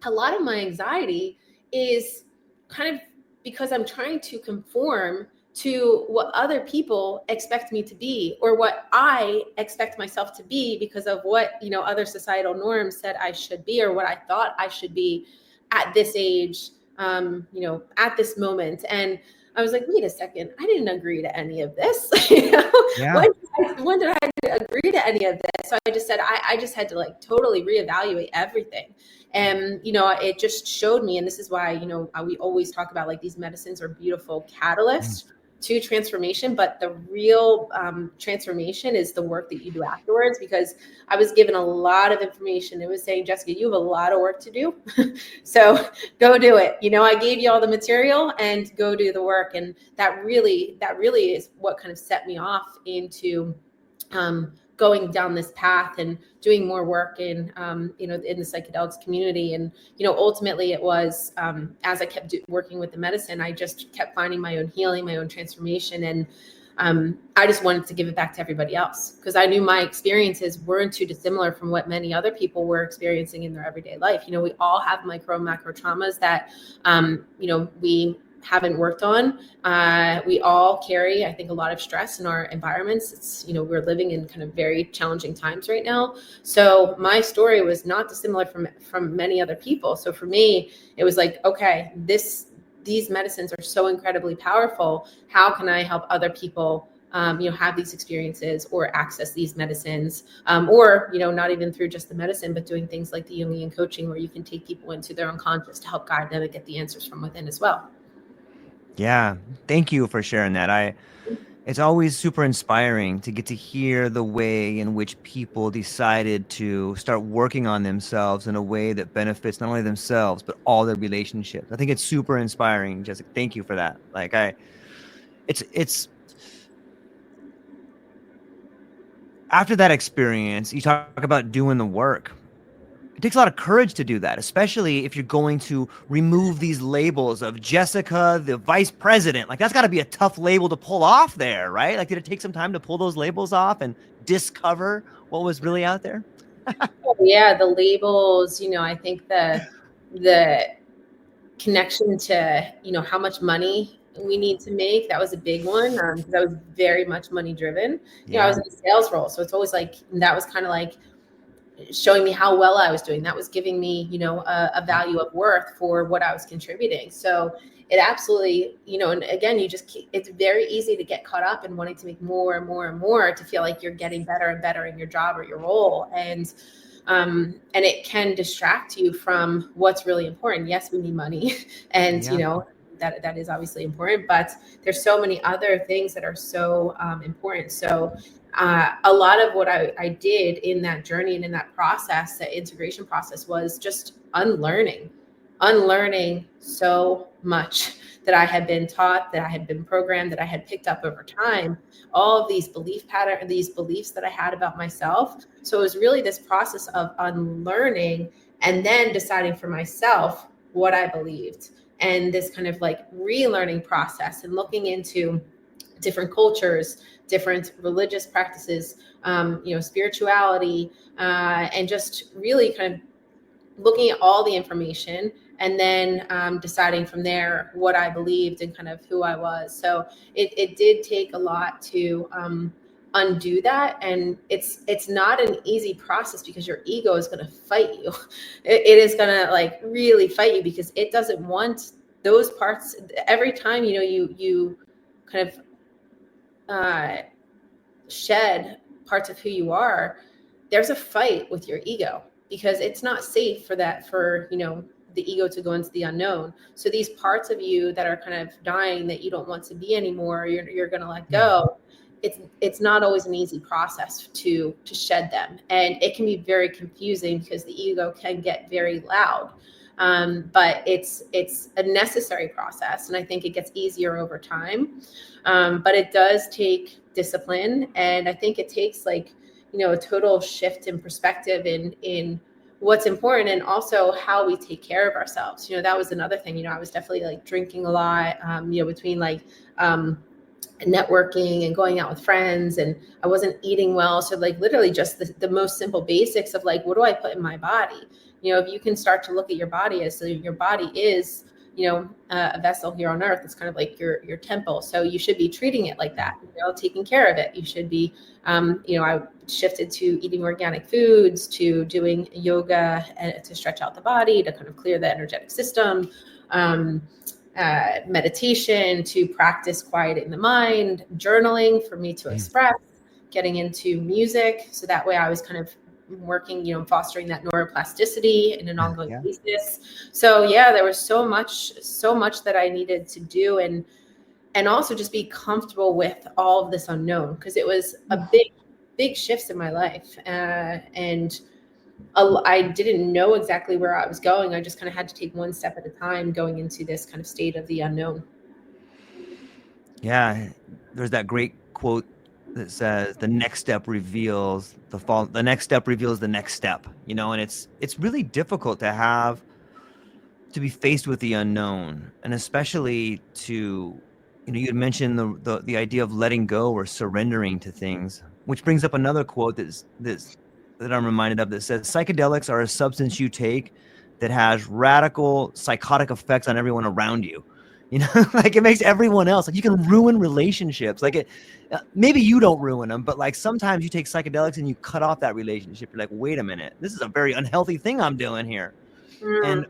a lot of my anxiety is kind of because I'm trying to conform to what other people expect me to be, or what I expect myself to be because of what, other societal norms said I should be, or what I thought I should be at this age, at this moment. And I was like, wait a second, I didn't agree to any of this. Yeah. When did I agree to any of this. So I just said, I just had to like totally reevaluate everything. And, it just showed me, and this is why, we always talk about like these medicines are beautiful catalysts to transformation, but the real transformation is the work that you do afterwards, because I was given a lot of information. It was saying, Jessica, you have a lot of work to do. So go do it. I gave you all the material and go do the work. And that really is what kind of set me off into going down this path and doing more work in the psychedelics community. And, ultimately it was, as I kept working with the medicine, I just kept finding my own healing, my own transformation. And I just wanted to give it back to everybody else, because I knew my experiences weren't too dissimilar from what many other people were experiencing in their everyday life. We all have micro and macro traumas that, we haven't worked on. We all carry, I think, a lot of stress in our environments. It's, we're living in kind of very challenging times right now. So my story was not dissimilar from many other people. So for me, it was like, okay, these medicines are so incredibly powerful. How can I help other people, have these experiences or access these medicines, or, not even through just the medicine, but doing things like the Jungian coaching, where you can take people into their unconscious to help guide them and get the answers from within as well. Yeah, thank you for sharing that. It's always super inspiring to get to hear the way in which people decided to start working on themselves in a way that benefits not only themselves but all their relationships. I think it's super inspiring, Jessica. Thank you for that. It's after that experience, you talk about doing the work. It takes a lot of courage to do that, especially if you're going to remove these labels of Jessica, the vice president. Like, that's got to be a tough label to pull off there, right? Like, did it take some time to pull those labels off and discover what was really out there? Yeah, the labels, I think the connection to, how much money we need to make, that was a big one, because I was very much money driven. I was in a sales role. So it's always like, that was kind of like showing me how well I was doing. That was giving me, a value of worth for what I was contributing. So it absolutely, and again, it's very easy to get caught up in wanting to make more and more and more, to feel like you're getting better and better in your job or your role. And it can distract you from what's really important. Yes, we need money and, that is obviously important, but there's so many other things that are so important. So a lot of what I did in that journey and in that process, that integration process, was just unlearning so much that I had been taught, that I had been programmed, that I had picked up over time, all of these these beliefs that I had about myself. So it was really this process of unlearning and then deciding for myself what I believed, and this kind of like relearning process, and looking into different cultures, different religious practices, spirituality, and just really kind of looking at all the information, and then deciding from there what I believed and kind of who I was. So it did take a lot to undo that. And it's not an easy process, because your ego is going to fight you. It is going to like really fight you, because it doesn't want those parts. Every time, you kind of shed parts of who you are, there's a fight with your ego, because it's not safe for the ego to go into the unknown. So these parts of you that are kind of dying, that you don't want to be anymore, you're going to let go. It's not always an easy process to shed them, and it can be very confusing, because the ego can get very loud. But it's a necessary process, and I think it gets easier over time. But it does take discipline, and I think it takes a total shift in perspective in what's important, and also how we take care of ourselves. That was another thing. I was definitely like drinking a lot, between networking and going out with friends, and I wasn't eating well. So literally just the most simple basics of what do I put in my body? If you can start to look at your body as so your body is, a vessel here on earth. It's kind of like your temple. So you should be treating it like that, taking care of it. You should be, I shifted to eating organic foods, to doing yoga to stretch out the body, to kind of clear the energetic system, meditation, to practice quieting the mind, journaling for me to express, getting into music. So that way I was kind of working, fostering that neuroplasticity in an ongoing basis. So yeah, there was so much that I needed to do, and also just be comfortable with all of this unknown, because it was a big shifts in my life. And I didn't know exactly where I was going. I just kind of had to take one step at a time going into this kind of state of the unknown. Yeah. There's that great quote that says the next step reveals the next step reveals the next step, and it's really difficult to be faced with the unknown, and especially you had mentioned the idea of letting go or surrendering to things, which brings up another quote that I'm reminded of that says psychedelics are a substance you take that has radical psychotic effects on everyone around you. Like it makes everyone else, like you can ruin relationships. Like maybe you don't ruin them, but like sometimes you take psychedelics and you cut off that relationship. You're like, wait a minute, this is a very unhealthy thing I'm doing here. And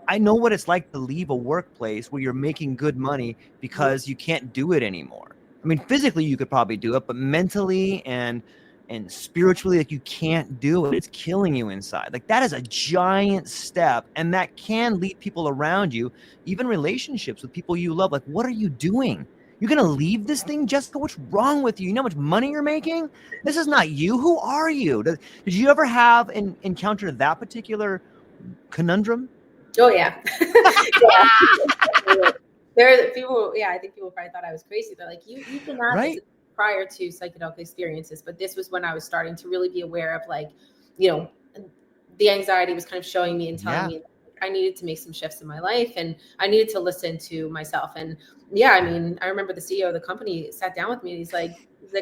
I know what it's like to leave a workplace where you're making good money because you can't do it anymore. I mean, physically you could probably do it, but mentally and spiritually, like you can't do it. It's killing you inside. Like that is a giant step, and that can lead people around you, even relationships with people you love. Like, what are you doing? You're gonna leave this thing, Jessica? What's wrong with you? You know how much money you're making? This is not you. Who are you? Did you ever have encounter that particular conundrum? Oh yeah. Yeah. There are people, I think people probably thought I was crazy. They're like, you've been at this prior to psychedelic experiences, but this was when I was starting to really be aware of, like, the anxiety was kind of showing me and telling me I needed to make some shifts in my life, and I needed to listen to myself. And I mean, I remember the CEO of the company sat down with me and he's like,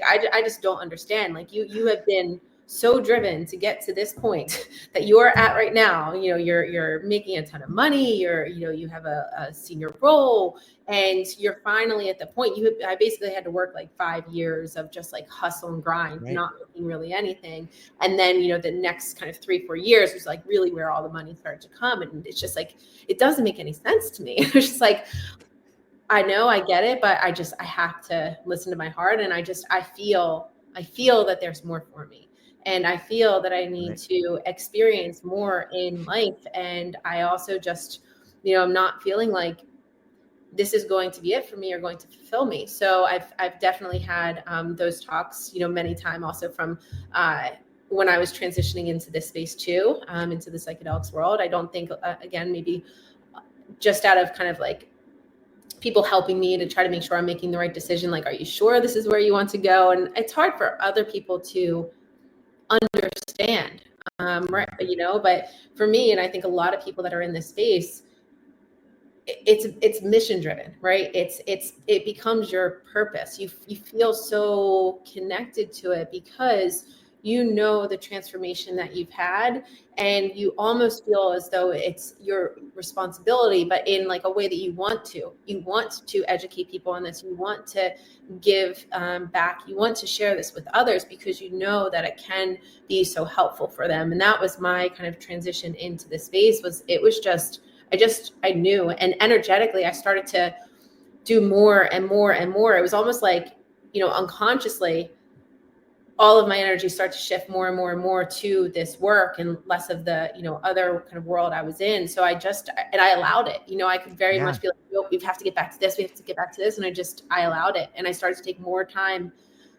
I just don't understand. Like you have been so driven to get to this point that you're at right now. You're making a ton of money. You have a senior role, and you're finally at the point. I basically had to work like 5 years of just like hustle and grind, not making really anything. And then, the next kind of 3-4 years was like really where all the money started to come. And it's just like, it doesn't make any sense to me. It's just like, I know, I get it, but I have to listen to my heart. And I feel that there's more for me. And I feel that I need to experience more in life. And I also just, I'm not feeling like this is going to be it for me or going to fulfill me. So I've definitely had those talks, many times also from when I was transitioning into this space too, into the psychedelics world. I don't think, again, maybe just out of kind of like people helping me to try to make sure I'm making the right decision. Like, are you sure this is where you want to go? And it's hard for other people to understand, right? But for me, and I think a lot of people that are in this space, it's mission driven, right? It becomes your purpose. You feel so connected to it because the transformation that you've had, and you almost feel as though it's your responsibility, but in like a way that you want to educate people on this. You want to give back. You want to share this with others because you know that it can be so helpful for them. And that was my kind of transition into this space. I knew, and energetically, I started to do more and more and more. It was almost like, unconsciously, all of my energy started to shift more and more and more to this work and less of the, other kind of world I was in. So I allowed it. I could very much be like, nope, we have to get back to this. We have to get back to this. And I allowed it. And I started to take more time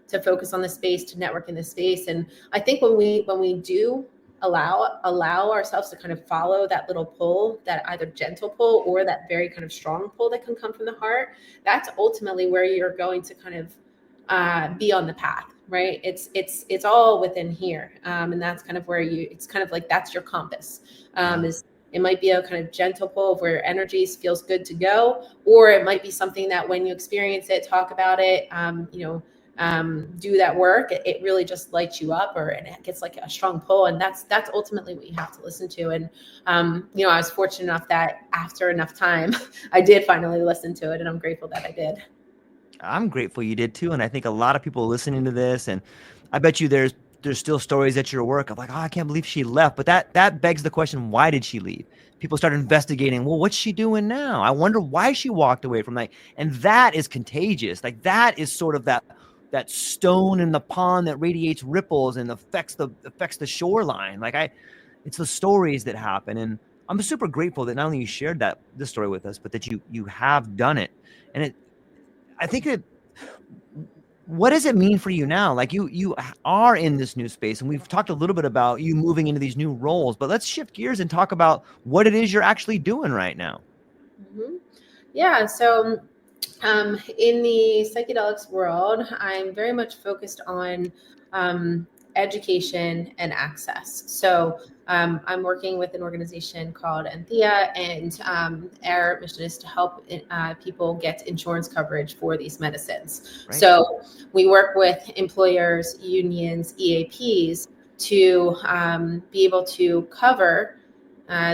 to focus on the space, to network in this space. And I think when we do allow ourselves to kind of follow that little pull, that either gentle pull or that very kind of strong pull that can come from the heart, that's ultimately where you're going to kind of be on the path, right? It's all within here. And that's kind of where it's kind of like, that's your compass. It might be a kind of gentle pull of where energy feels good to go, or it might be something that when you experience it, talk about it, do that work, it really just lights you up, and it gets like a strong pull. And that's ultimately what you have to listen to. And, I was fortunate enough that after enough time, I did finally listen to it, and I'm grateful that I did. I'm grateful you did too. And I think a lot of people listening to this, and I bet you there's still stories at your work of like, oh, I can't believe she left. But that begs the question, why did she leave? People start investigating, well, what's she doing now? I wonder why she walked away from that. And that is contagious. Like that is sort of that that stone in the pond that radiates ripples and affects the shoreline. It's the stories that happen. And I'm super grateful that not only you shared this story with us, but that you have done it. And I think that, what does it mean for you now? Like, you are in this new space, and we've talked a little bit about you moving into these new roles, but let's shift gears and talk about what it is you're actually doing right now. Mm-hmm. Yeah. So in the psychedelics world, I'm very much focused on education and access. So I'm working with an organization called Anthea, and our mission is to help people get insurance coverage for these medicines. Right. So we work with employers, unions, EAPs to be able to cover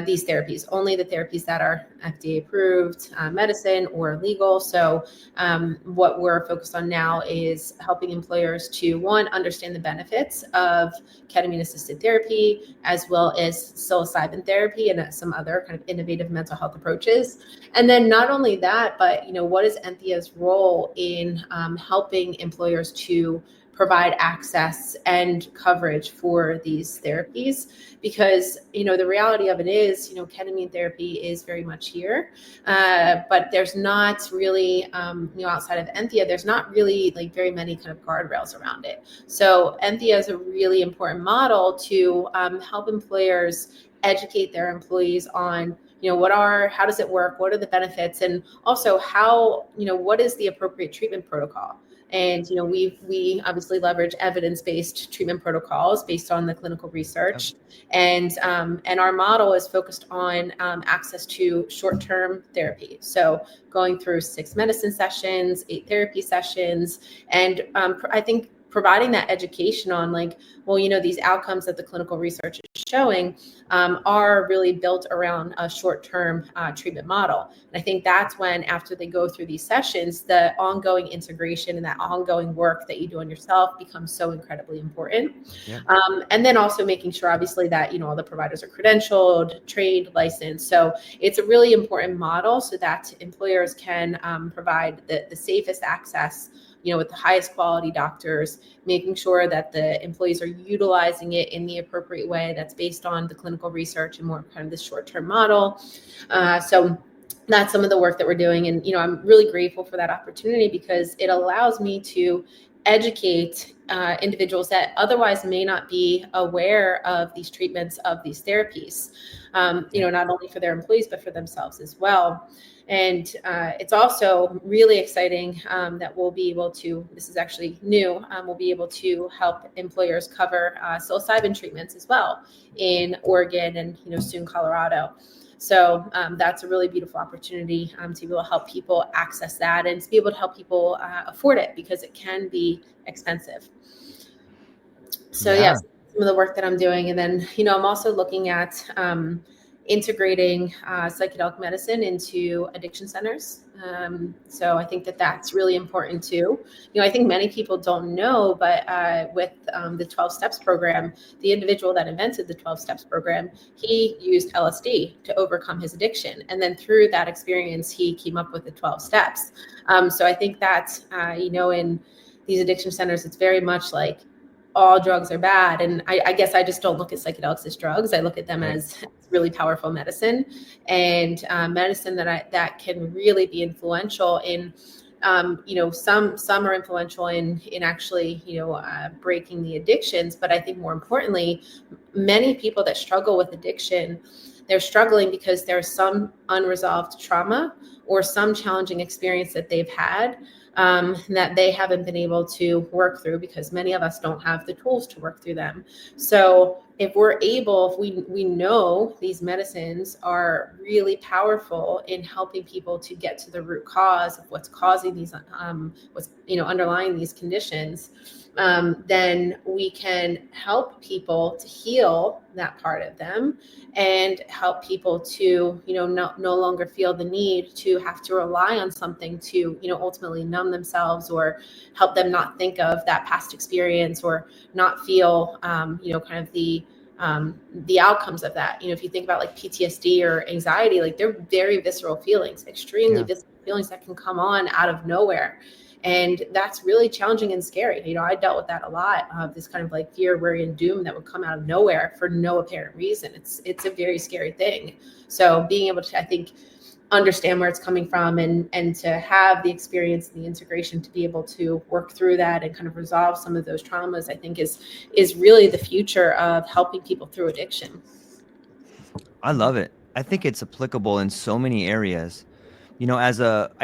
these therapies, only the therapies that are FDA approved medicine or legal. So what we're focused on now is helping employers to, one, understand the benefits of ketamine assisted therapy, as well as psilocybin therapy and some other kind of innovative mental health approaches. And then not only that, but what is Enthea's role in helping employers to provide access and coverage for these therapies? Because the reality of it is, ketamine therapy is very much here, but there's not really outside of Enthea, there's not really like very many kind of guardrails around it. So Enthea is a really important model to help employers educate their employees on how does it work, what are the benefits, and also how what is the appropriate treatment protocol. And we obviously leverage evidence-based treatment protocols based on the clinical research, and our model is focused on access to short-term therapy. So going through 6 medicine sessions, 8 therapy sessions, and I think providing that education on these outcomes that the clinical research is showing are really built around a short-term treatment model. And I think that's when, after they go through these sessions, the ongoing integration and that ongoing work that you do on yourself becomes so incredibly important. Yeah. And then also making sure, obviously, that all the providers are credentialed, trained, licensed. So it's a really important model so that employers can provide the safest access with the highest quality doctors, making sure that the employees are utilizing it in the appropriate way that's based on the clinical research and more kind of the short-term model. So that's some of the work that we're doing. And, I'm really grateful for that opportunity because it allows me to educate individuals that otherwise may not be aware of these treatments, of these therapies, not only for their employees, but for themselves as well. And it's also really exciting that we'll be able to, this is actually new, we'll be able to help employers cover psilocybin treatments as well in Oregon and, soon Colorado. So that's a really beautiful opportunity to be able to help people access that and to be able to help people afford it, because it can be expensive. So yes, some of the work that I'm doing. And then, I'm also looking at integrating psychedelic medicine into addiction centers. So I think that that's really important too. I think many people don't know, but with the 12 Steps program, the individual that invented the 12 Steps program, he used LSD to overcome his addiction. And then through that experience, he came up with the 12 Steps. So I think that, in these addiction centers, it's very much like all drugs are bad. And I guess I just don't look at psychedelics as drugs. I look at them as really powerful medicine, and medicine that can really be influential in, some are influential in actually, breaking the addictions. But I think more importantly, many people that struggle with addiction, they're struggling because there's some unresolved trauma or some challenging experience that they've had that they haven't been able to work through, because many of us don't have the tools to work through them. So if we know these medicines are really powerful in helping people to get to the root cause of what's causing these, underlying these conditions, then we can help people to heal that part of them and help people to, no longer feel the need to have to rely on something to, ultimately numb themselves, or help them not think of that past experience, or not feel, kind of the outcomes of that. If you think about like PTSD or anxiety, like they're very visceral feelings, extremely visceral feelings that can come on out of nowhere. And that's really challenging and scary. You know, I dealt with that a lot, of this kind of like fear, worry, and doom that would come out of nowhere for no apparent reason. It's a very scary thing. So being able to, I think, understand where it's coming from, and to have the experience and the integration to be able to work through that and kind of resolve some of those traumas, I think is really the future of helping people through addiction. I love it. I think it's applicable in so many areas. You know, I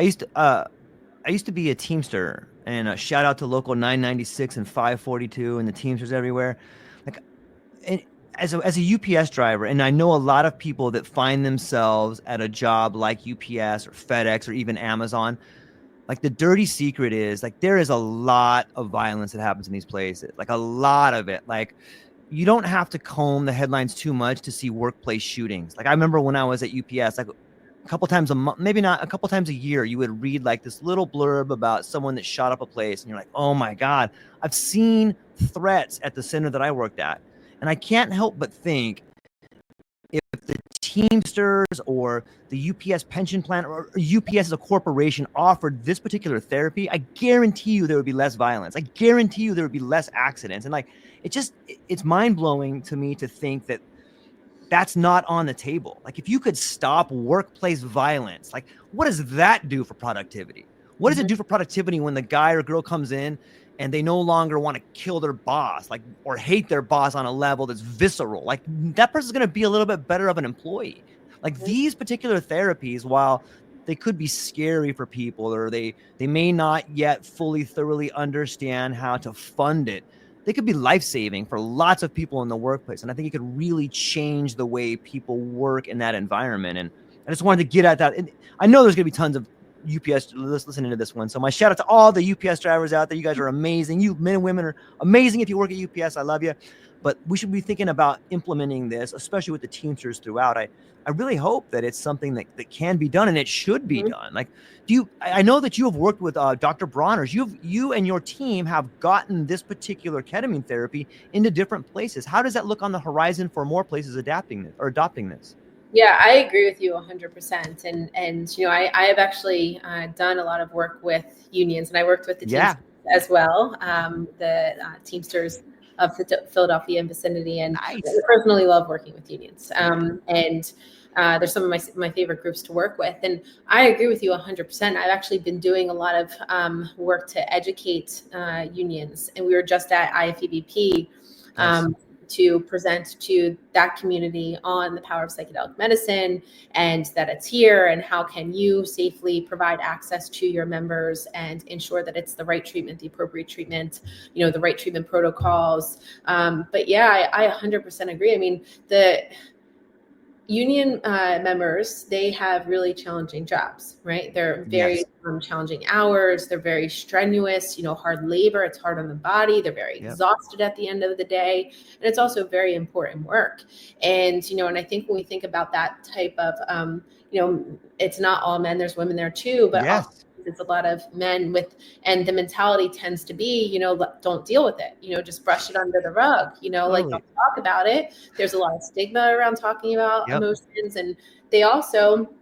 used to be a Teamster, and shout out to local 996 and 542 and the Teamsters everywhere. Like, and as a UPS driver, and I know a lot of people that find themselves at a job like UPS or FedEx or even Amazon. Like, the dirty secret is, like, there is a lot of violence that happens in these places, like a lot of it. Like, you don't have to comb the headlines too much to see workplace shootings. Like, I remember when I was at UPS, like a couple times a month, maybe not, a couple times a year, you would read like this little blurb about someone that shot up a place, and you're like, oh my God, I've seen threats at the center that I worked at. And I can't help but think, if the Teamsters or the UPS pension plan or UPS as a corporation offered this particular therapy, I guarantee you there would be less violence. I guarantee you there would be less accidents. And like, it's mind blowing to me to think that that's not on the table. Like, if you could stop workplace violence, like, what does that do for productivity? What does it do for productivity when the guy or girl comes in and they no longer want to kill their boss, like, or hate their boss on a level that's visceral? Like, that person's going to be a little bit better of an employee. Like, these particular therapies, while they could be scary for people, or they may not yet fully thoroughly understand how to fund it, they could be life-saving for lots of people in the workplace. And I think it could really change the way people work in that environment. And I just wanted to get at that. And I know there's going to be tons of UPS listening to this one. So my shout out to all the UPS drivers out there. You guys are amazing. You men and women are amazing. If you work at UPS, I love you. But we should be thinking about implementing this, especially with the Teamsters throughout. I really hope that it's something that can be done, and it should be done. Like, I know that you have worked with Dr. Bronner's. You and your team have gotten this particular ketamine therapy into different places. How does that look on the horizon for more places adopting this? Yeah, I agree with you 100%. And you know, I have actually done a lot of work with unions, and I worked with the Teamsters as well, the Teamsters of Philadelphia and vicinity. And nice. I personally love working with unions. And they're some of my favorite groups to work with. And I agree with you 100%. I've actually been doing a lot of work to educate unions. And we were just at IFEBP to present to that community on the power of psychedelic medicine, and that it's here, and how can you safely provide access to your members and ensure that it's the right treatment, the appropriate treatment, you know, the right treatment protocols. But yeah, I 100% agree. I mean, the union members, they have really challenging jobs, right? They're very challenging hours. They're very strenuous, you know, hard labor. It's hard on the body. They're very exhausted at the end of the day. And it's also very important work. And, you know, and I think when we think about that type of, you know, it's not all men, there's women there too, but also it's a lot of men with, and the mentality tends to be, you know, don't deal with it, you know, just brush it under the rug, you know, like, don't talk about it. There's a lot of stigma around talking about emotions, and they also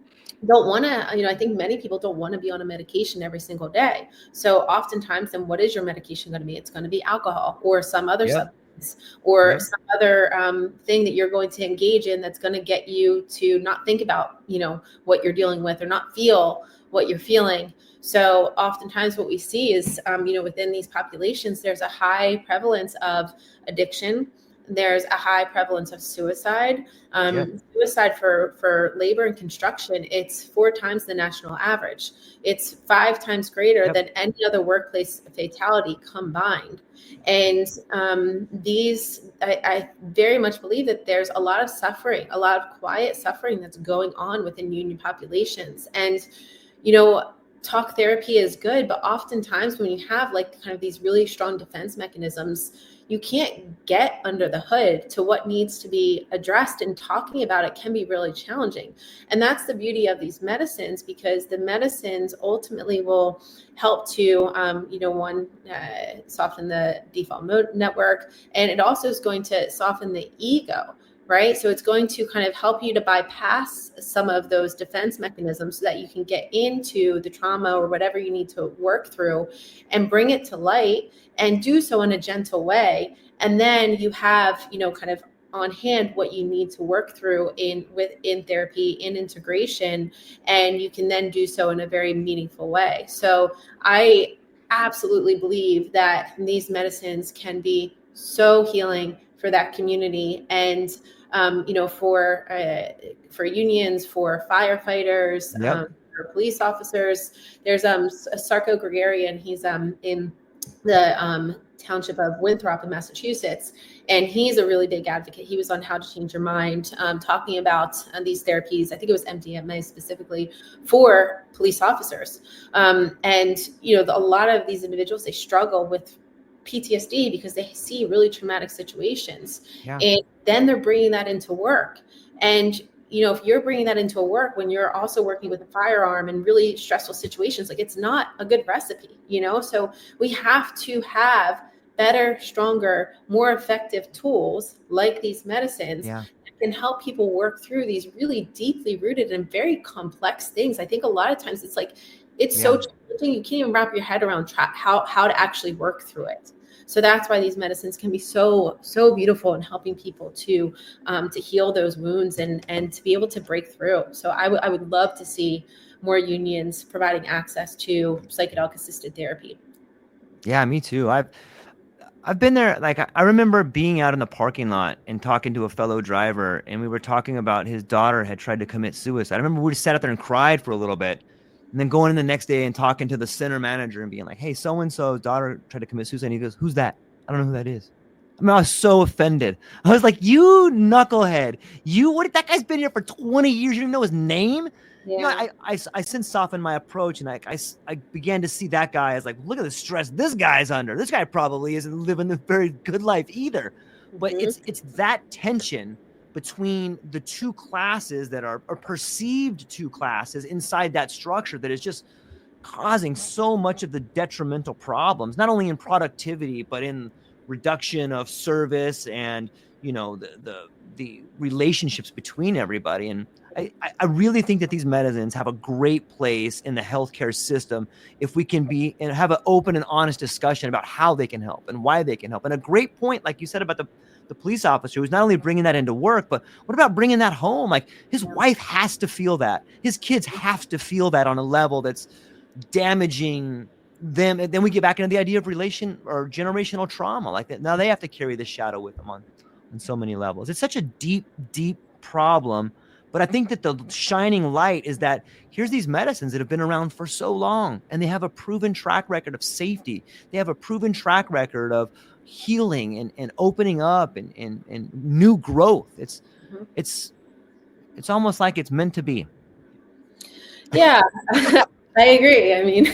don't want to, you know, I think many people don't want to be on a medication every single day. So oftentimes, then what is your medication going to be? It's going to be alcohol or some other substance or some other thing that you're going to engage in that's going to get you to not think about, you know, what you're dealing with, or not feel what you're feeling. So oftentimes what we see is, you know, within these populations, there's a high prevalence of addiction. There's a high prevalence of suicide. Suicide for labor and construction, it's 4 times the national average. It's 5 times greater than any other workplace fatality combined. And I very much believe that there's a lot of suffering, a lot of quiet suffering that's going on within union populations. And, you know, talk therapy is good, but oftentimes when you have like kind of these really strong defense mechanisms, you can't get under the hood to what needs to be addressed, and talking about it can be really challenging. And that's the beauty of these medicines, because the medicines ultimately will help to, you know, soften the default mode network. And it also is going to soften the ego, right? So it's going to kind of help you to bypass some of those defense mechanisms so that you can get into the trauma or whatever you need to work through and bring it to light, and do so in a gentle way. And then you have, kind of on hand what you need to work through in therapy, in integration, and you can then do so in a very meaningful way. So I absolutely believe that these medicines can be so healing for that community, and for unions, for firefighters, Yep. for police officers. There's Sarko Gregarian. He's in the township of Winthrop in Massachusetts, and he's a really big advocate. He was on How to Change Your Mind, talking about these therapies. I think it was MDMA specifically for police officers. And a lot of these individuals, they struggle with PTSD because they see really traumatic situations, and then they're bringing that into work. And if you're bringing that into work when you're also working with a firearm in really stressful situations, like, it's not a good recipe, So we have to have better, stronger, more effective tools like these medicines that can help people work through these really deeply rooted and very complex things. I think a lot of times it's so challenging, you can't even wrap your head around how to actually work through it. So that's why these medicines can be so beautiful in helping people to heal those wounds and to be able to break through. So I would love to see more unions providing access to psychedelic assisted therapy. Yeah, me too. I've been there. Like, I remember being out in the parking lot and talking to a fellow driver, and we were talking about his daughter had tried to commit suicide. I remember we just sat out there and cried for a little bit, and then going in the next day and talking to the center manager and being like, "Hey, so-and-so's daughter tried to commit suicide." And he goes, "Who's that? I don't know who that is." I mean, I was so offended. I was like, "You knucklehead. That guy's been here for 20 years. You didn't know his name?" Yeah. I since softened my approach, and I began to see that guy as like, look at the stress this guy's under. This guy probably isn't living a very good life either. But it's that tension between the two classes that are perceived two classes inside that structure that is just causing so much of the detrimental problems, not only in productivity, but in reduction of service and, the relationships between everybody. And I really think that these medicines have a great place in the healthcare system if we can be and have an open and honest discussion about how they can help and why they can help. And a great point, like you said, about the police officer who's not only bringing that into work, but what about bringing that home? Like, his wife has to feel that. His kids have to feel that on a level that's damaging them. And then we get back into the idea of relation or generational trauma. Like that, now they have to carry the shadow with them on so many levels. It's such a deep problem. But I think that the shining light is that here's these medicines that have been around for so long, and they have a proven track record of safety. They have a proven track record of healing and opening up and new growth. It's almost like it's meant to be. Yeah, I agree. I mean,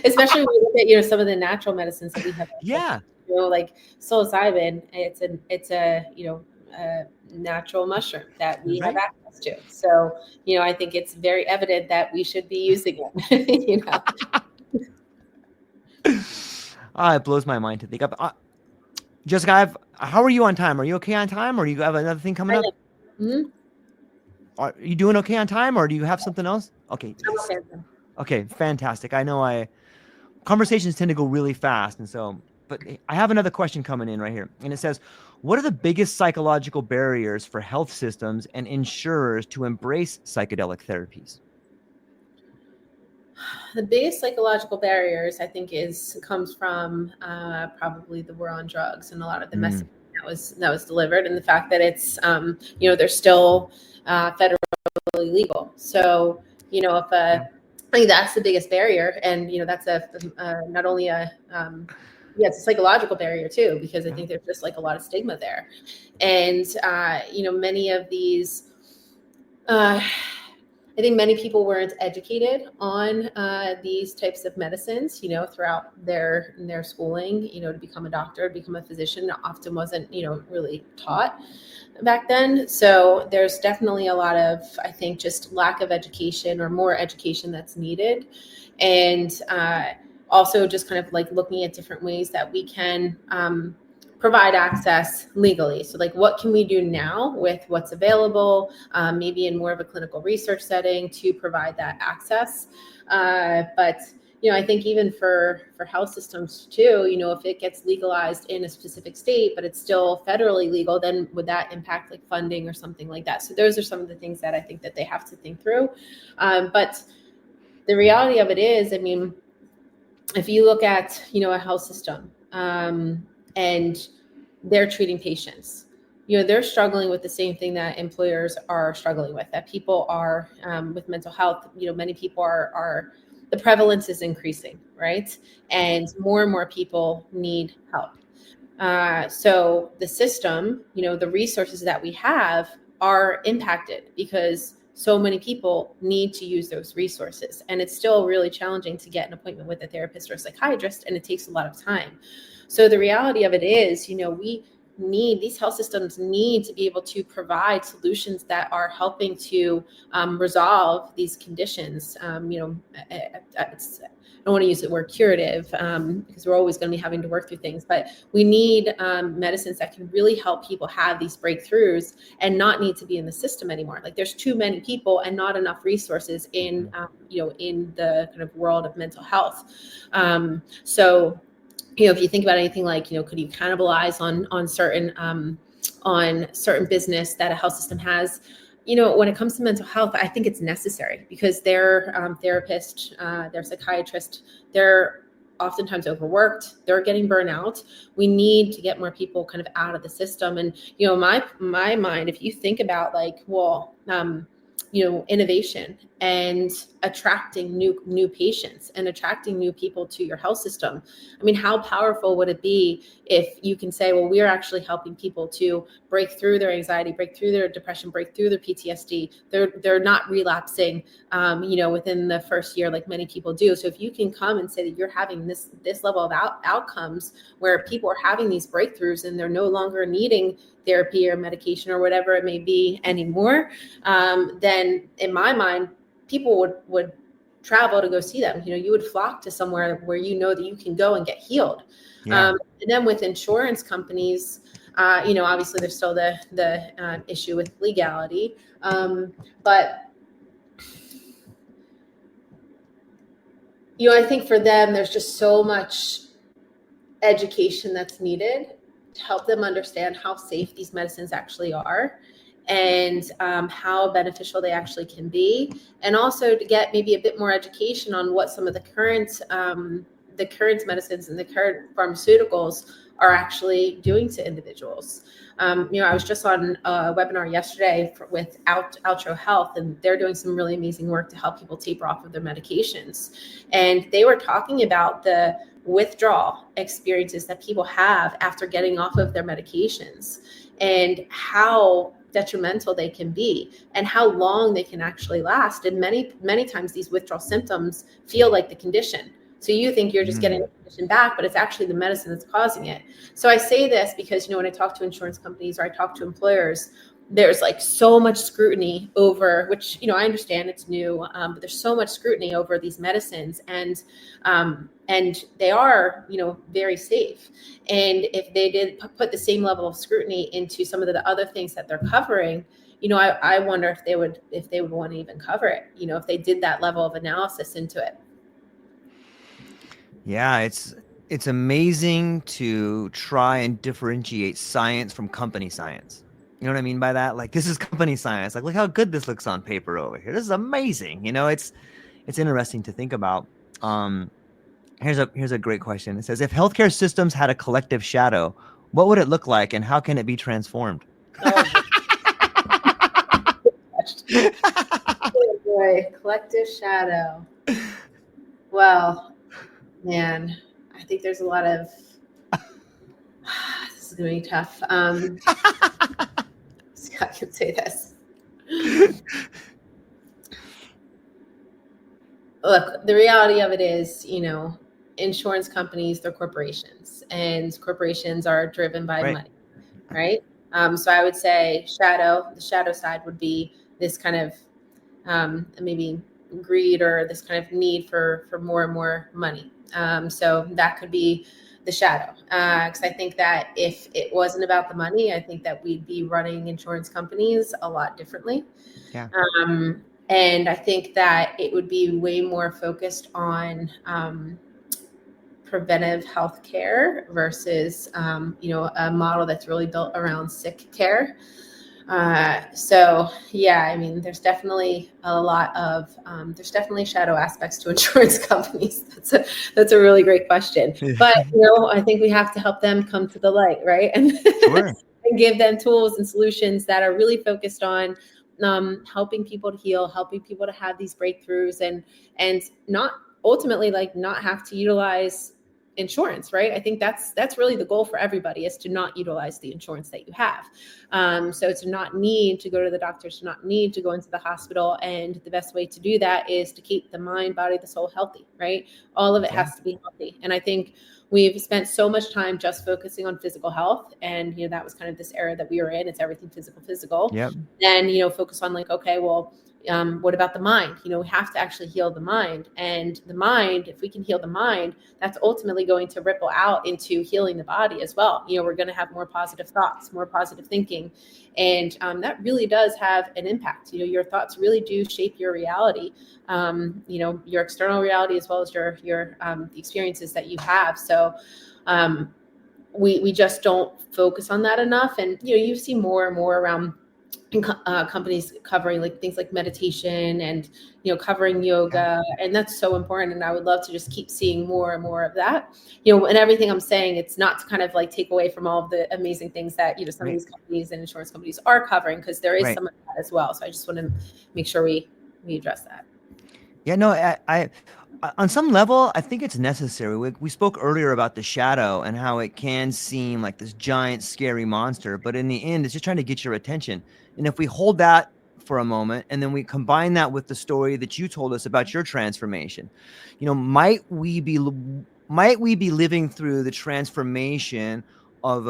especially when you look at, some of the natural medicines that we have. Yeah. Like psilocybin, it's a natural mushroom that we have access to. So, I think it's very evident that we should be using it. It blows my mind to think of. Jessica, how are you on time? Are you okay on time, or do you have another thing coming up? Mm-hmm. Are you doing okay on time, or do you have something else? Okay. Yes. Okay, fantastic. I know conversations tend to go really fast, but I have another question coming in right here, and it says, what are the biggest psychological barriers for health systems and insurers to embrace psychedelic therapies? The biggest psychological barriers, I think, comes from probably the war on drugs and a lot of the messaging that was delivered, and the fact that it's they're still federally legal. So I think that's the biggest barrier, and that's not only it's a psychological barrier too, because I think there's just like a lot of stigma there, and many of these. I think many people weren't educated on these types of medicines, throughout their schooling, to become a doctor, become a physician, often wasn't, really taught back then. So there's definitely a lot of, I think, just lack of education or more education that's needed. And also just kind of like looking at different ways that we can provide access legally. So like, what can we do now with what's available, maybe in more of a clinical research setting to provide that access. But I think even for health systems too, if it gets legalized in a specific state, but it's still federally legal, then would that impact like funding or something like that? So those are some of the things that I think that they have to think through. But the reality of it is, I mean, if you look at, a health system, and they're treating patients, they're struggling with the same thing that employers are struggling with, that people are, with mental health, many people are the prevalence is increasing, right? And more people need help. So the system, the resources that we have are impacted because so many people need to use those resources. And it's still really challenging to get an appointment with a therapist or a psychiatrist, and it takes a lot of time. So the reality of it is, these health systems need to be able to provide solutions that are helping to resolve these conditions. I don't want to use the word curative, because we're always going to be having to work through things, but we need medicines that can really help people have these breakthroughs and not need to be in the system anymore. Like, there's too many people and not enough resources in the kind of world of mental health. So if you think about anything like, could you cannibalize on certain business that a health system has? When it comes to mental health, I think it's necessary because their therapists, their psychiatrists, they're oftentimes overworked. They're getting burnout. We need to get more people kind of out of the system. And, my mind, if you think about like, well, innovation and attracting new patients and attracting new people to your health system. I mean, how powerful would it be if you can say, well, we're actually helping people to break through their anxiety, break through their depression, break through their PTSD. They're not relapsing, within the first year like many people do. So if you can come and say that you're having this level of outcomes where people are having these breakthroughs and they're no longer needing therapy or medication or whatever it may be anymore, then in my mind, people would travel to go see them. You would flock to somewhere where that you can go and get healed. Yeah. And then with insurance companies, obviously there's still the issue with legality, but I think for them, there's just so much education that's needed to help them understand how safe these medicines actually are, and how beneficial they actually can be, and also to get maybe a bit more education on what some of the current medicines and the current pharmaceuticals are actually doing to individuals. I was just on a webinar yesterday with Outro Health, and they're doing some really amazing work to help people taper off of their medications. And they were talking about the withdrawal experiences that people have after getting off of their medications, and how detrimental they can be and how long they can actually last. And many times these withdrawal symptoms feel like the condition. So you think you're just getting the condition back, but it's actually the medicine that's causing it. So I say this because, when I talk to insurance companies or I talk to employers, there's like so much scrutiny over, which, I understand it's new, but there's so much scrutiny over these medicines, and they are, very safe. And if they did put the same level of scrutiny into some of the other things that they're covering, I wonder if they would want to even cover it, if they did that level of analysis into it. Yeah, it's amazing to try and differentiate science from company science. You know what I mean by that? Like, this is company science. Like, look how good this looks on paper over here. This is amazing. It's interesting to think about. Here's a great question. It says, if healthcare systems had a collective shadow, what would it look like, and how can it be transformed? Oh boy, collective shadow. Well, man, I think there's a lot of this is gonna be tough. I can say this. Look, the reality of it is, insurance companies, they're corporations, and corporations are driven by money, right? So I would say the shadow side would be this kind of maybe greed, or this kind of need for more and more money. So that could be the shadow. Because I think that if it wasn't about the money, I think that we'd be running insurance companies a lot differently. Yeah. And I think that it would be way more focused on preventive health care versus, a model that's really built around sick care. So yeah, I mean, there's definitely there's definitely shadow aspects to insurance companies. That's a really great question. But, I think we have to help them come to the light, right? And, Sure. and give them tools and solutions that are really focused on helping people to heal, helping people to have these breakthroughs and not ultimately like not have to utilize insurance, right? I think that's really the goal for everybody, is to not utilize the insurance that you have. So to not need to go to the doctor, to not need to go into the hospital. And the best way to do that is to keep the mind, body, the soul healthy, right? All of it has to be healthy. And I think we've spent so much time just focusing on physical health. And, that was kind of this era that we were in. It's everything physical. Yep. Then, focus on like, okay, well, what about the mind? We have to actually heal the mind. And the mind, if we can heal the mind, that's ultimately going to ripple out into healing the body as well. We're going to have more positive thoughts, more positive thinking. And that really does have an impact. Your thoughts really do shape your reality, your external reality, as well as your the experiences that you have. So we just don't focus on that enough. And, you see more and more around companies covering like things like meditation and covering yoga, and that's so important. And I would love to just keep seeing more and more of that. And everything I'm saying, it's not to kind of like take away from all of the amazing things that some of these companies and insurance companies are covering, because there is some of that as well. So I just want to make sure we address that. Yeah, no, I on some level, I think it's necessary. We spoke earlier about the shadow and how it can seem like this giant, scary monster, but in the end, it's just trying to get your attention. And if we hold that for a moment, and then we combine that with the story that you told us about your transformation, might we be living through the transformation of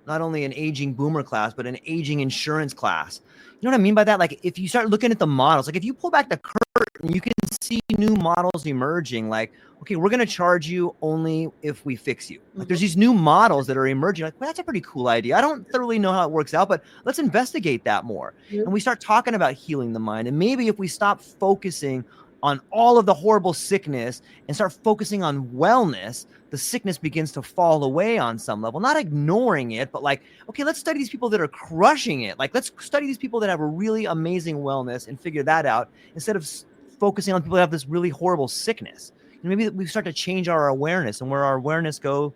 not only an aging boomer class, but an aging insurance class? You know what I mean by that? Like, if you start looking at the models, like if you pull back the curtain, you can see new models emerging. Like, okay, we're going to charge you only if we fix you. Like, there's these new models that are emerging. Like, well, that's a pretty cool idea. I don't thoroughly know how it works out, but let's investigate that more. And we start talking about healing the mind. And maybe if we stop focusing on all of the horrible sickness and start focusing on wellness, the sickness begins to fall away on some level. Not ignoring it, but like, okay, let's study these people that are crushing it. Like, let's study these people that have a really amazing wellness and figure that out, instead of focusing on people that have this really horrible sickness. And maybe we start to change our awareness, and where our awareness goes,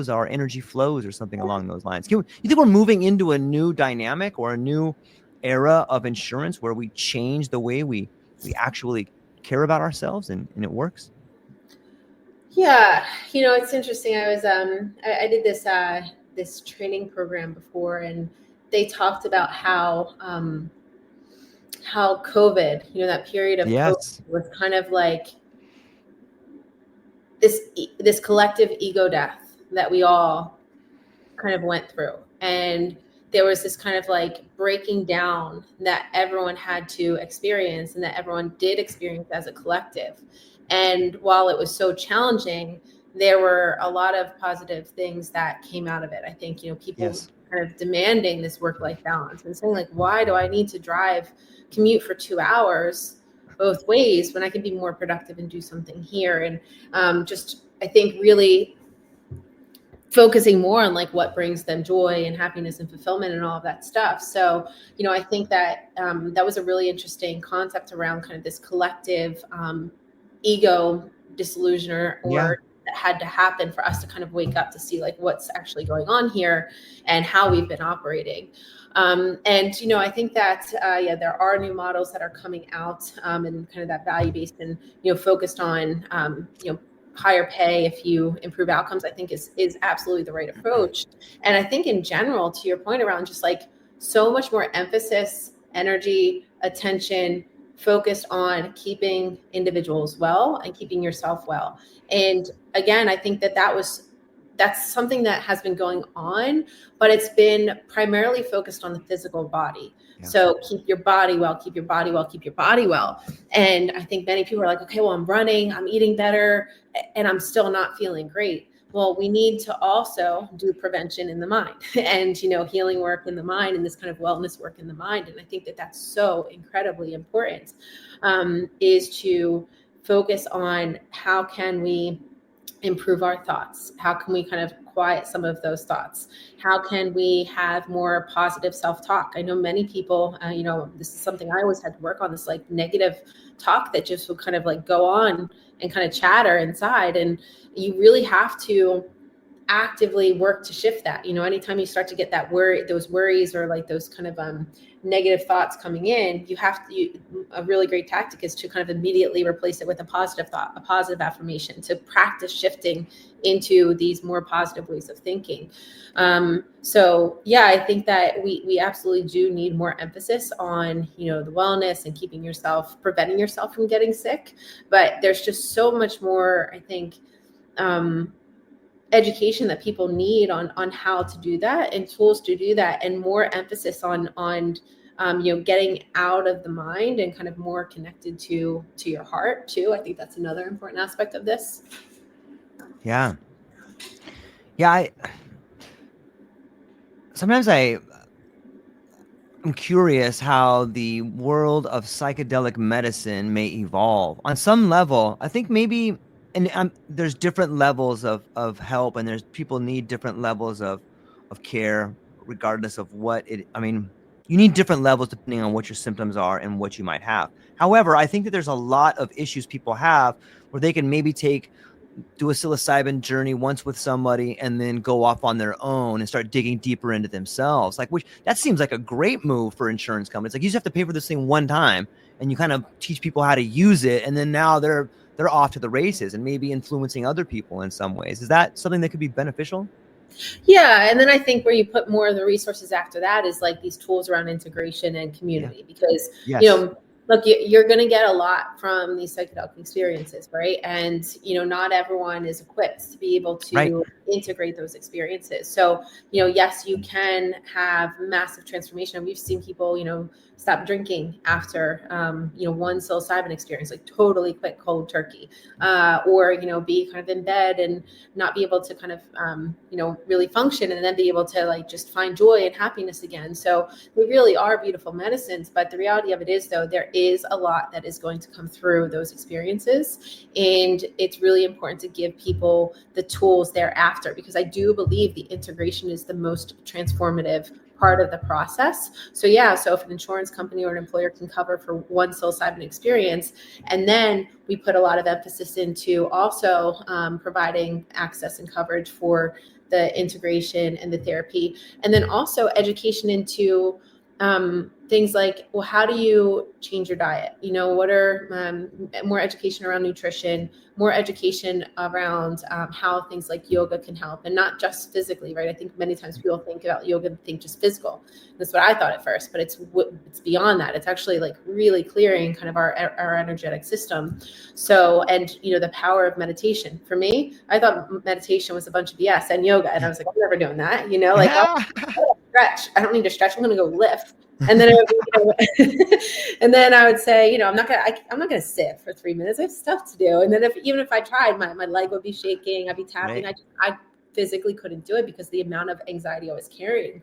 our energy flows, or something along those lines. You think we're moving into a new dynamic or a new era of insurance where we change the way we actually care about ourselves and it works? Yeah, it's interesting. I was I did this training program before, and they talked about how COVID, that period of COVID was kind of like this collective ego death that we all kind of went through. And there was this kind of like breaking down that everyone had to experience, and that everyone did experience as a collective. And while it was so challenging, there were a lot of positive things that came out of it. I think, people kind of demanding this work-life balance and saying like, why do I need to commute for 2 hours both ways when I can be more productive and do something here? And I think really focusing more on like what brings them joy and happiness and fulfillment and all of that stuff. So, I think that that was a really interesting concept around kind of this collective ego disillusion or that had to happen for us to kind of wake up to see like what's actually going on here and how we've been operating. And, I think that, there are new models that are coming out and kind of that value-based and, focused on, higher pay if you improve outcomes, I think is absolutely the right approach. And I think in general, to your point around just like so much more emphasis, energy, attention, focused on keeping individuals well and keeping yourself well. And again, I think that's something that has been going on, but it's been primarily focused on the physical body. Yeah. So keep your body well, keep your body well, keep your body well. And I think many people are like, okay, well, I'm running, I'm eating better, and I'm still not feeling great. Well, we need to also do prevention in the mind and, healing work in the mind and this kind of wellness work in the mind. And I think that that's so incredibly important, is to focus on how can we improve our thoughts? How can we kind of quiet some of those thoughts? How can we have more positive self-talk? I know many people, this is something I always had to work on, this like negative talk that just would kind of like go on and kind of chatter inside. And you really have to actively work to shift that. Anytime you start to get that those worries or like those kind of negative thoughts coming in, a really great tactic is to kind of immediately replace it with a positive thought, a positive affirmation, to practice shifting into these more positive ways of thinking. So yeah, I think that we absolutely do need more emphasis on, the wellness and preventing yourself from getting sick. But there's just so much more, I think, education that people need on how to do that and tools to do that, and more emphasis on getting out of the mind and kind of more connected to your heart too. I think that's another important aspect of this. Yeah. Sometimes I'm curious how the world of psychedelic medicine may evolve. On some level, I think maybe, and there's different levels of help, and there's people need different levels of care, regardless of you need different levels depending on what your symptoms are and what you might have. However, I think that there's a lot of issues people have where they can maybe do a psilocybin journey once with somebody and then go off on their own and start digging deeper into themselves. Which that seems like a great move for insurance companies. Like, you just have to pay for this thing one time and you kind of teach people how to use it. And then now they're off to the races and maybe influencing other people in some ways. Is that something that could be beneficial? Yeah. And then I think where you put more of the resources after that is like these tools around integration and community, because, Yes. look, you're going to get a lot from these psychedelic experiences, right? And, not everyone is equipped to be able to integrate those experiences. So, yes, you can have massive transformation. We've seen people, stop drinking after, one psilocybin experience, like totally quit cold turkey, or, be kind of in bed and not be able to kind of, really function, and then be able to like just find joy and happiness again. So they really are beautiful medicines. But the reality of it is, though, there is a lot that is going to come through those experiences. And it's really important to give people the tools thereafter, because I do believe the integration is the most transformative part of the process. So if an insurance company or an employer can cover for one psilocybin experience, and then we put a lot of emphasis into also providing access and coverage for the integration and the therapy, and then also education into things like, well, how do you change your diet? What are more education around nutrition, more education around how things like yoga can help, and not just physically, right? I think many times people think about yoga and think just physical. That's what I thought at first, but it's beyond that. It's actually like really clearing kind of our energetic system. So, and the power of meditation. For me, I thought meditation was a bunch of BS, and yoga, and I was like, I'm never doing that. I'll stretch. I don't need to stretch. I'm going to go lift. And then, and then I would say, I'm not gonna sit for 3 minutes. I have stuff to do. And then even if I tried, my leg would be shaking. I'd be tapping. Right. I physically couldn't do it because the amount of anxiety I was carrying.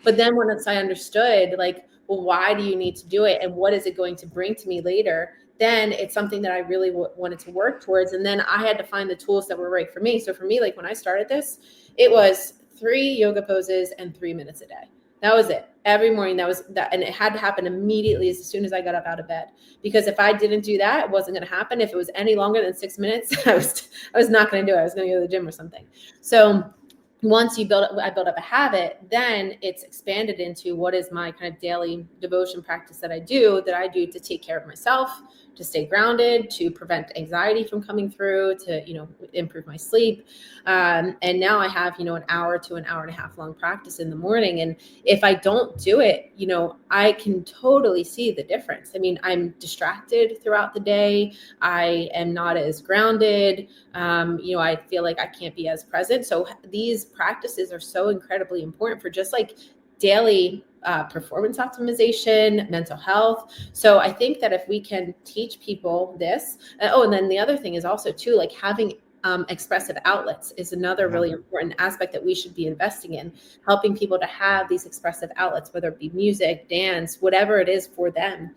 But then once I understood, like, well, why do you need to do it, and what is it going to bring to me later? Then it's something that I really wanted to work towards. And then I had to find the tools that were right for me. So for me, like when I started this, it was 3 yoga poses and 3 minutes a day. That was it. Every morning, that was that. And it had to happen immediately as soon as I got up out of bed, because if I didn't do that, it wasn't going to happen. If it was any longer than 6 minutes, I was not going to do it. I was going to go to the gym or something. So once I built up a habit, then it's expanded into what is my kind of daily devotion practice that I do to take care of myself, to stay grounded, to prevent anxiety from coming through, to, improve my sleep. And now I have, an hour to an hour and a half long practice in the morning. And if I don't do it, I can totally see the difference. I mean, I'm distracted throughout the day. I am not as grounded. I feel like I can't be as present. So these practices are so incredibly important for just like daily performance optimization, mental health. So I think that if we can teach people this, and then the other thing is also too, like having expressive outlets is another really important aspect that we should be investing in, helping people to have these expressive outlets, whether it be music, dance, whatever it is for them,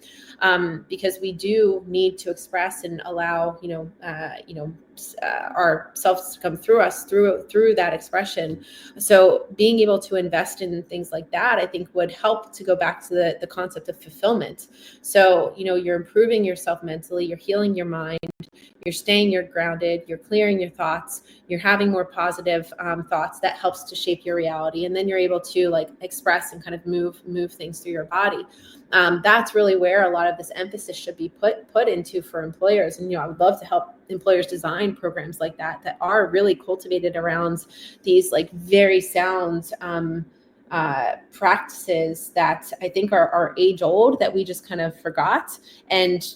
because we do need to express and allow ourselves to come through us through that expression. So being able to invest in things like that, I think, would help to go back to the concept of fulfillment. So you're improving yourself mentally, you're healing your mind, you're grounded, you're clearing your thoughts, you're having more positive thoughts that helps to shape your reality. And then you're able to like express and kind of move things through your body. That's really where a lot of this emphasis should be put into for employers. And, I would love to help employers design programs like that are really cultivated around these like very sound practices that I think are age old, that we just kind of forgot and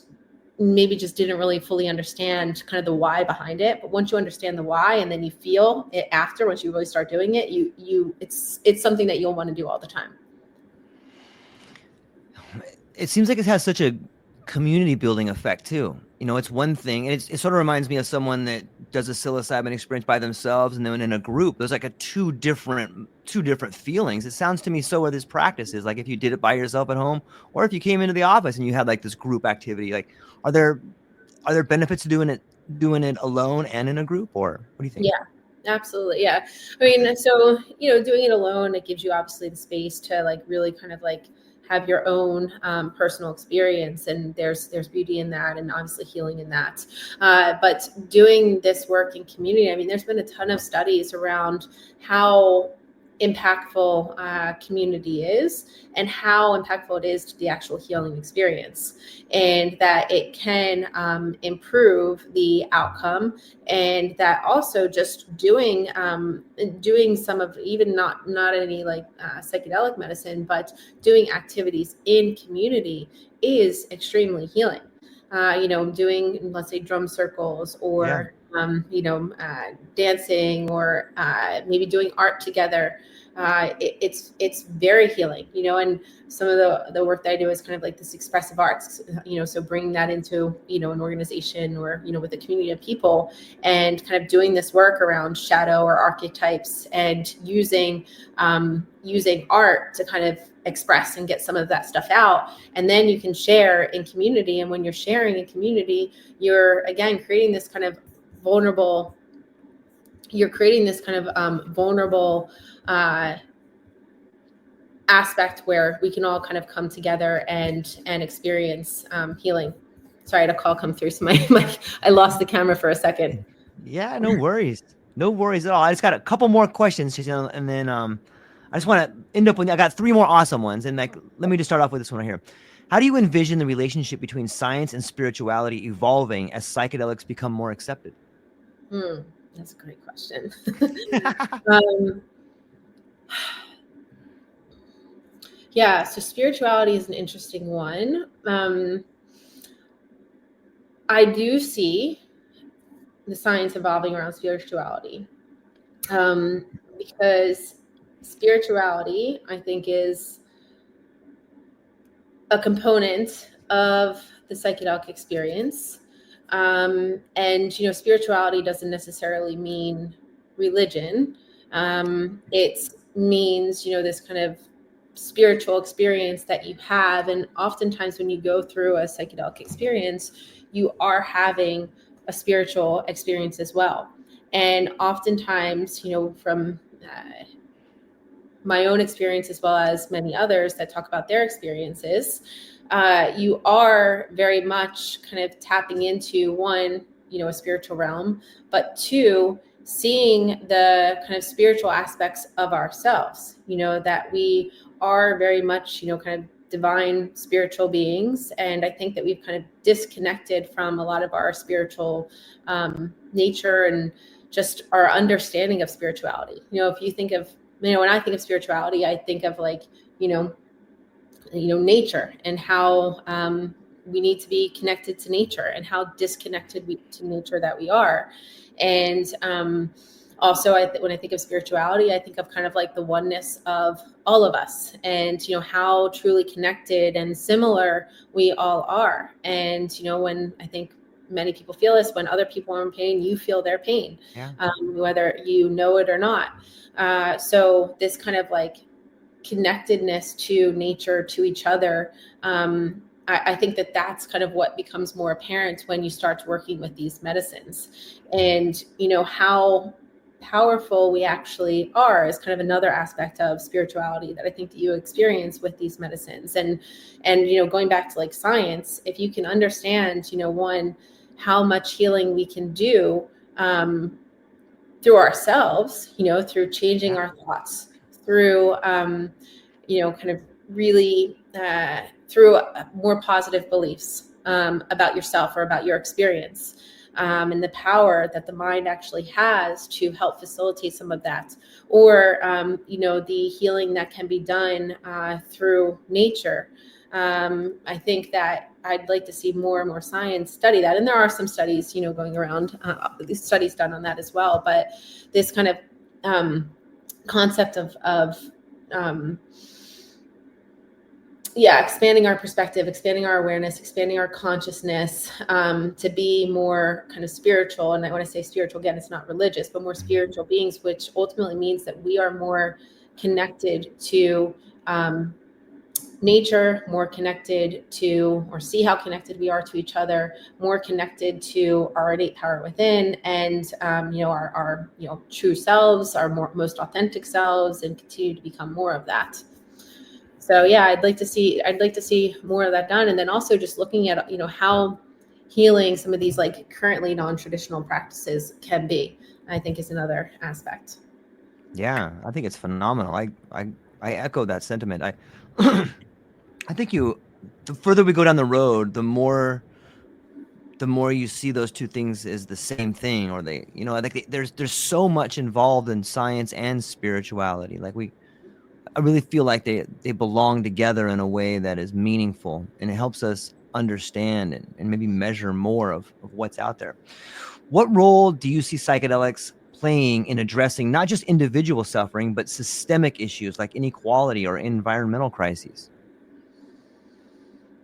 maybe just didn't really fully understand kind of the why behind it. But once you understand the why and then you feel it after, once you really start doing it, it's something that you'll want to do all the time. It seems like it has such a community building effect too. It's one thing, and it sort of reminds me of someone that does a psilocybin experience by themselves, and then in a group, there's like two different feelings. It sounds to me so with this practice is like if you did it by yourself at home, or if you came into the office and you had like this group activity. Like, are there benefits to doing it alone and in a group, or what do you think? Yeah, absolutely. Yeah. I mean, so, doing it alone, it gives you obviously the space to like really kind of like have your own personal experience, and there's beauty in that, and obviously healing in that. But doing this work in community, I mean, there's been a ton of studies around how impactful community is and how impactful it is to the actual healing experience, and that it can improve the outcome, and that also just doing some of, even not any like psychedelic medicine, but doing activities in community is extremely healing. Doing, let's say, drum circles, or dancing, or maybe doing art together. It's very healing, and some of the work that I do is kind of like this expressive arts, so bringing that into, an organization, or, with a community of people, and kind of doing this work around shadow or archetypes, and using art to kind of express and get some of that stuff out. And then you can share in community. And when you're sharing in community, you're again creating this kind of vulnerable aspect where we can all kind of come together and experience healing. Sorry, I had a call come through, so I lost the camera for a second. Yeah, no worries. No worries at all. I just got a couple more questions, and then I just want to end up with, I got 3 more awesome ones. And like, let me just start off with this one right here. How do you envision the relationship between science and spirituality evolving as psychedelics become more accepted? That's a great question. Yeah, so spirituality is an interesting one. I do see the science evolving around spirituality, because spirituality, I think, is a component of the psychedelic experience. And, spirituality doesn't necessarily mean religion. It means, this kind of spiritual experience that you have. And oftentimes when you go through a psychedelic experience, you are having a spiritual experience as well. And oftentimes, from my own experience, as well as many others that talk about their experiences, you are very much kind of tapping into, one, a spiritual realm, but 2, seeing the kind of spiritual aspects of ourselves, that we are very much, kind of divine spiritual beings. And I think that we've kind of disconnected from a lot of our spiritual nature and just our understanding of spirituality. If you think of, when I think of spirituality, I think of like, nature, and how we need to be connected to nature, and how disconnected to nature that we are. And also, when I think of spirituality, I think of kind of like the oneness of all of us, and how truly connected and similar we all are. And when I think many people feel this, when other people are in pain, you feel their pain, Yeah. whether you know it or not. So this kind of like connectedness to nature, to each other, I think that that's kind of what becomes more apparent when you start working with these medicines. And how powerful we actually are is kind of another aspect of spirituality that I think that you experience with these medicines. And going back to like science, if you can understand, one, how much healing we can do through ourselves, through changing Yeah. our thoughts, through kind of really through more positive beliefs about yourself or about your experience, and the power that the mind actually has to help facilitate some of that, or the healing that can be done through nature. I think that I'd like to see more and more science study that, and there are some studies, going around, these studies done on that as well. But this kind of concept of expanding our perspective, expanding our awareness, expanding our consciousness, to be more kind of spiritual. And when I say spiritual, again, it's not religious, but more spiritual beings, which ultimately means that we are more connected to nature, more connected to, or see how connected we are to each other, more connected to our innate power within, and our true selves, our most authentic selves, and continue to become more of that. So yeah, I'd like to see more of that done. And then also just looking at how healing some of these like currently non-traditional practices can be, I think, is another aspect. Yeah, I think it's phenomenal. I echo that sentiment. I I think the further we go down the road, the more you see those two things as the same thing, or I think there's so much involved in science and spirituality. I really feel like they belong together in a way that is meaningful, and it helps us understand and maybe measure more of what's out there. What role do you see psychedelics playing in addressing not just individual suffering, but systemic issues like inequality or environmental crises?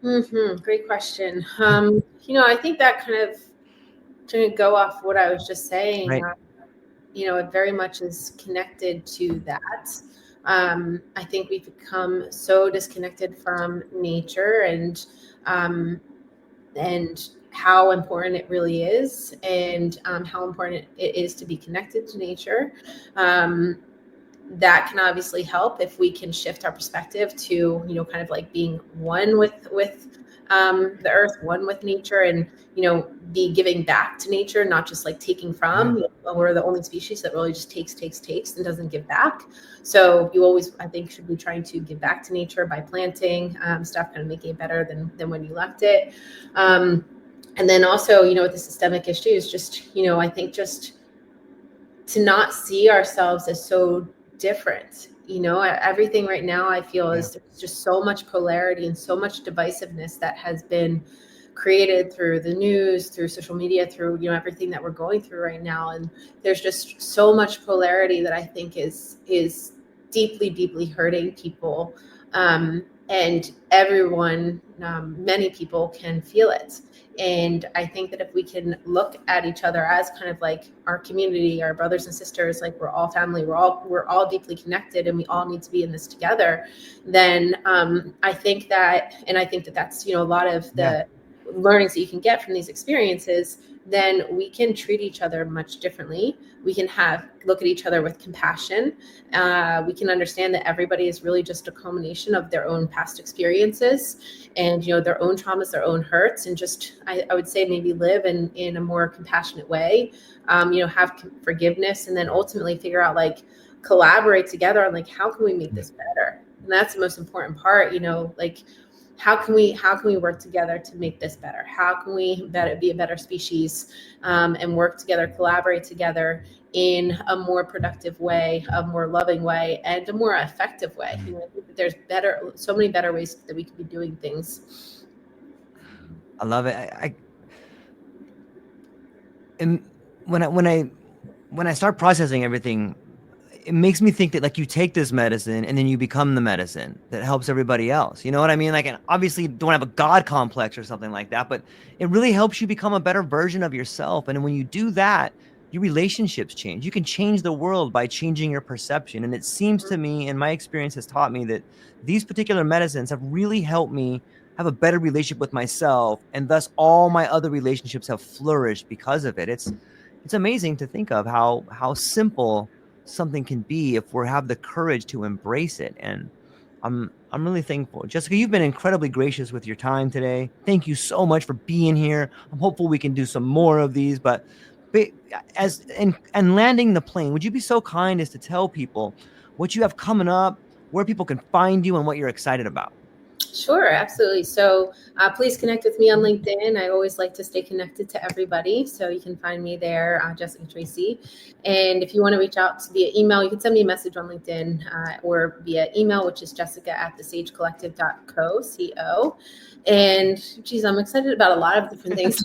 Great question. I think that kind of, to go off what I was just saying, Right. it very much is connected to that. I think we've become so disconnected from nature, and how important it really is, and how important it is to be connected to nature. That can obviously help if we can shift our perspective to kind of like being one with the earth, one with nature, and be giving back to nature, not just like taking Yeah. from. We're the only species that really just takes and doesn't give back. So you always, I think, should be trying to give back to nature by planting stuff, kind of making it better than when you left it. And then also, with the systemic issues, just I think just to not see ourselves as so different. Everything right now I feel Yeah. is there's just so much polarity and so much divisiveness that has been created through the news, through social media, through everything that we're going through right now. And there's just so much polarity that I think is deeply, deeply hurting people. And everyone, many people can feel it. And I think that if we can look at each other as kind of like our community, our brothers and sisters, like we're all family, we're all deeply connected, and we all need to be in this together, then I think that's a lot of Yeah. the learnings that you can get from these experiences. Then we can treat each other much differently. We can look at each other with compassion. We can understand that everybody is really just a culmination of their own past experiences, and their own traumas, their own hurts, and just I would say maybe live in a more compassionate way. Have forgiveness, and then ultimately figure out, like, collaborate together on, like, how can we make this better. And that's the most important part. Like, how can we work together to make this better? How can we be a better species, and work together, collaborate together in a more productive way, a more loving way, and a more effective way? I think that there's so many better ways that we could be doing things. I love it. And when I start processing everything, it makes me think that like you take this medicine and then you become the medicine that helps everybody else. You know what I mean? Like, and obviously you don't have a God complex or something like that, but it really helps you become a better version of yourself. And when you do that, your relationships change. You can change the world by changing your perception. And it seems to me, and my experience has taught me that these particular medicines have really helped me have a better relationship with myself. And thus all my other relationships have flourished because of it. It's amazing to think of how simple something can be if we have the courage to embrace it. And I'm really thankful. Jessica, you've been incredibly gracious with your time today. Thank you so much for being here. I'm hopeful we can do some more of these, but as and landing the plane, would you be so kind as to tell people what you have coming up, where people can find you, and what you're excited about? Sure, absolutely. So please connect with me on LinkedIn. I always like to stay connected to everybody. So you can find me there, Jessica Tracy. And if you want to reach out via email, you can send me a message on LinkedIn or via email, which is jessica@thesagecollective.co, C-O. And geez, I'm excited about a lot of different things.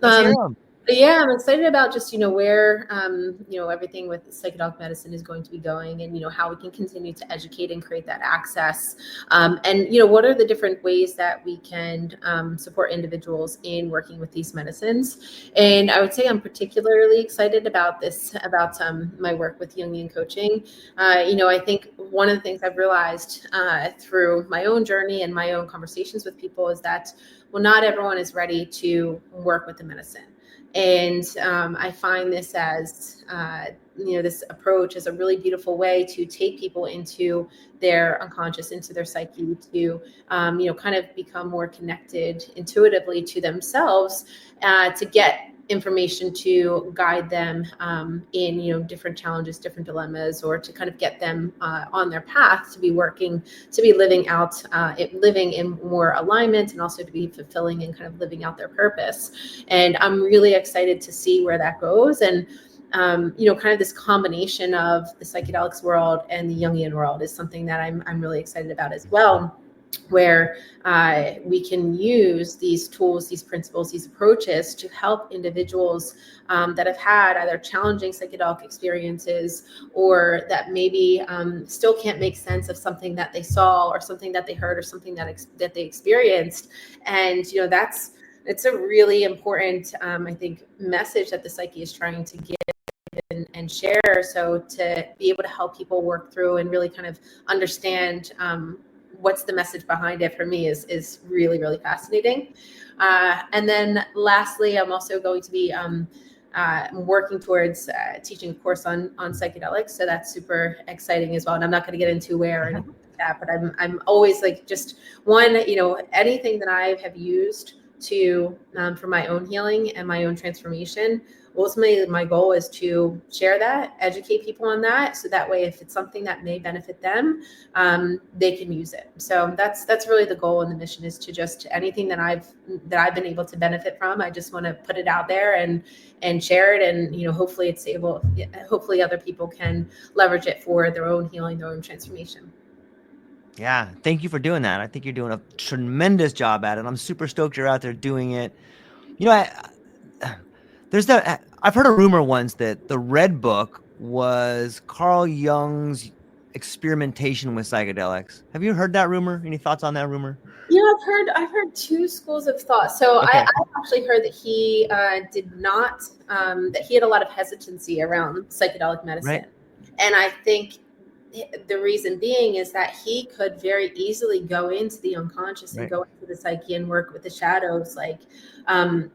Let's hear them. Yeah, I'm excited about just, where, everything with psychedelic medicine is going to be going and, how we can continue to educate and create that access. And, what are the different ways that we can support individuals in working with these medicines. And I would say I'm particularly excited about my work with Jungian coaching. I think one of the things I've realized through my own journey and my own conversations with people is that, well, not everyone is ready to work with the medicine. And I find this as, this approach is a really beautiful way to take people into their unconscious, into their psyche, to, kind of become more connected intuitively to themselves, to get information to guide them in different challenges, different dilemmas, or to kind of get them on their path to be working, to be living out living in more alignment, and also to be fulfilling and kind of living out their purpose. And I'm really excited to see where that goes. And kind of this combination of the psychedelics world and the Jungian world is something that I'm really excited about as well, where we can use these tools, these principles, these approaches to help individuals that have had either challenging psychedelic experiences, or that maybe still can't make sense of something that they saw or something that they heard or something that they experienced. And it's a really important, I think, message that the psyche is trying to give and share. So to be able to help people work through and really kind of understand what's the message behind it, for me is really, really fascinating. And then lastly, I'm also going to be working towards teaching a course on psychedelics. So that's super exciting as well. And I'm not going to get into where or anything like that, but I'm always like, just one, anything that I have used to for my own healing and my own transformation. Ultimately, my goal is to share that, educate people on that, so that way, if it's something that may benefit them, they can use it. So that's really the goal, and the mission is to just anything that I've been able to benefit from. I just want to put it out there and share it, and hopefully hopefully other people can leverage it for their own healing, their own transformation. Yeah, thank you for doing that. I think you're doing a tremendous job at it. I'm super stoked you're out there doing it. You know, I've heard a rumor once that the Red Book was Carl Jung's experimentation with psychedelics. Have you heard that rumor? Any thoughts on that rumor? Yeah, I've heard two schools of thought. So Okay. I actually heard that he did not that he had a lot of hesitancy around psychedelic medicine, Right. and I think the reason being is that he could very easily go into the unconscious and Right. go into the psyche and work with the shadows, like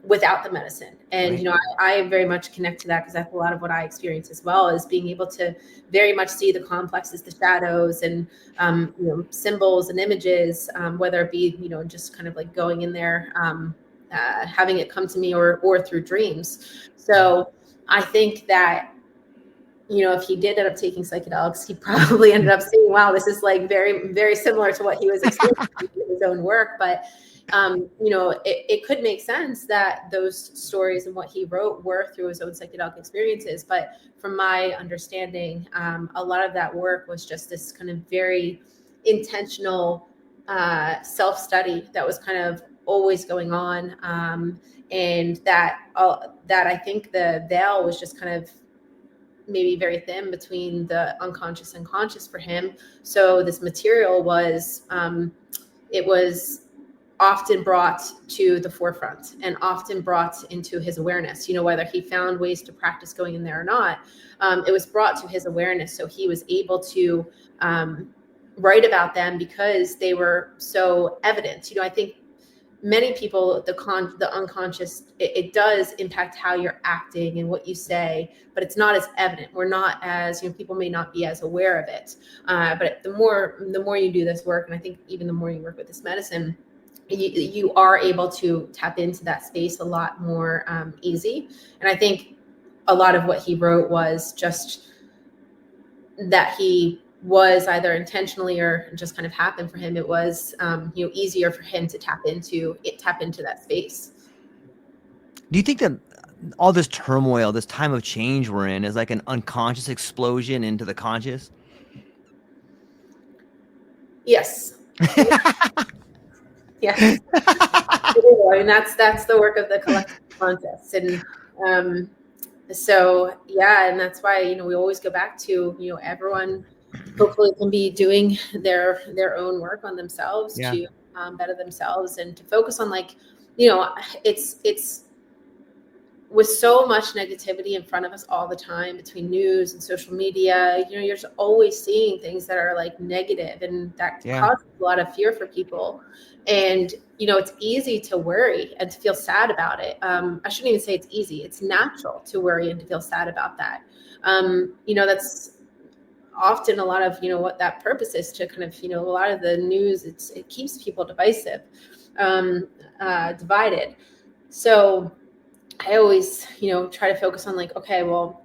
without the medicine. And Right. I very much connect to that, because that's a lot of what I experience as well, is being able to very much see the complexes, the shadows, and symbols and images, whether it be just kind of like going in there, having it come to me, or through dreams. So I think that if he did end up taking psychedelics, he probably ended up seeing, wow, this is like very, very similar to what he was experiencing in his own work. But, it could make sense that those stories and what he wrote were through his own psychedelic experiences. But from my understanding, a lot of that work was just this kind of very intentional self-study that was kind of always going on. And that I think the veil was just kind of maybe very thin between the unconscious and conscious for him. So this material was, it was often brought to the forefront and often brought into his awareness, whether he found ways to practice going in there or not. It was brought to his awareness. So he was able to write about them because they were so evident. I think many people, the unconscious, it does impact how you're acting and what you say, but it's not as evident. We're not as, people may not be as aware of it. But the more you do this work, and I think even the more you work with this medicine, you are able to tap into that space a lot more easy. And I think a lot of what he wrote was just that he was either intentionally or just kind of happened for him. It was easier for him to tap into that space. Do you think that all this turmoil, this time of change we're in, is like an unconscious explosion into the conscious? Yes. Yes. I mean, that's the work of the collective conscious. And so, yeah, and that's why, we always go back to, everyone hopefully can be doing their own work on themselves to better themselves, and to focus on, like, it's with so much negativity in front of us all the time between news and social media, you're just always seeing things that are like negative, and that causes a lot of fear for people. And, it's easy to worry and to feel sad about it. I shouldn't even say it's easy. It's natural to worry and to feel sad about that. That's often a lot of, what that purpose is, to kind of, a lot of the news, it keeps people divisive, divided. So I always, try to focus on, like, okay, well,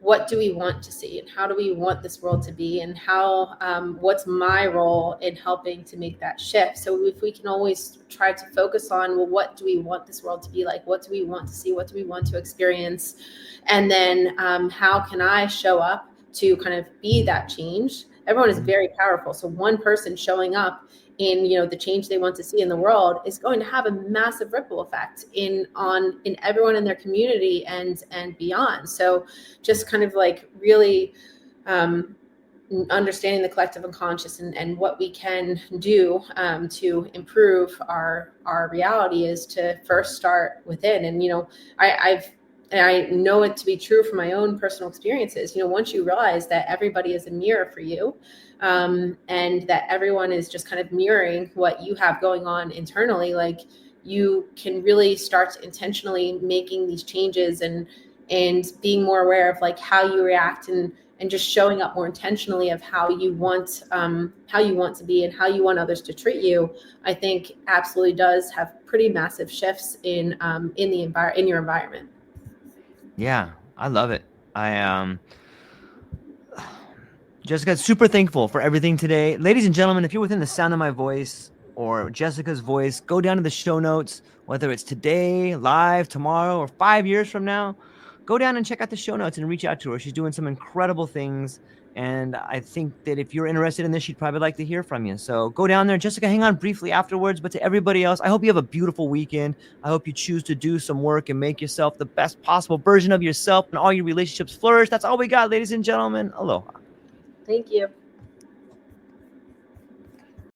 what do we want to see, and how do we want this world to be, and how, what's my role in helping to make that shift? So if we can always try to focus on, well, what do we want this world to be like? What do we want to see? What do we want to experience? And then how can I show up to kind of be that change? Everyone is very powerful. So one person showing up in, the change they want to see in the world is going to have a massive ripple effect in everyone in their community and beyond. So just kind of like really understanding the collective unconscious and what we can do to improve our reality is to first start within. And, I know it to be true from my own personal experiences. Once you realize that everybody is a mirror for you, and that everyone is just kind of mirroring what you have going on internally, like, you can really start to intentionally making these changes and being more aware of, like, how you react, and just showing up more intentionally of how you want to be and how you want others to treat you. I think absolutely does have pretty massive shifts in your environment. Yeah, I love it. Jessica, super thankful for everything today. Ladies and gentlemen, if you're within the sound of my voice or Jessica's voice, go down to the show notes, whether it's today, live, tomorrow, or 5 years from now. Go down and check out the show notes and reach out to her. She's doing some incredible things. And I think that if you're interested in this, she'd probably like to hear from you. So go down there. Jessica, hang on briefly afterwards. But to everybody else, I hope you have a beautiful weekend. I hope you choose to do some work and make yourself the best possible version of yourself, and all your relationships flourish. That's all we got, ladies and gentlemen. Aloha. Thank you.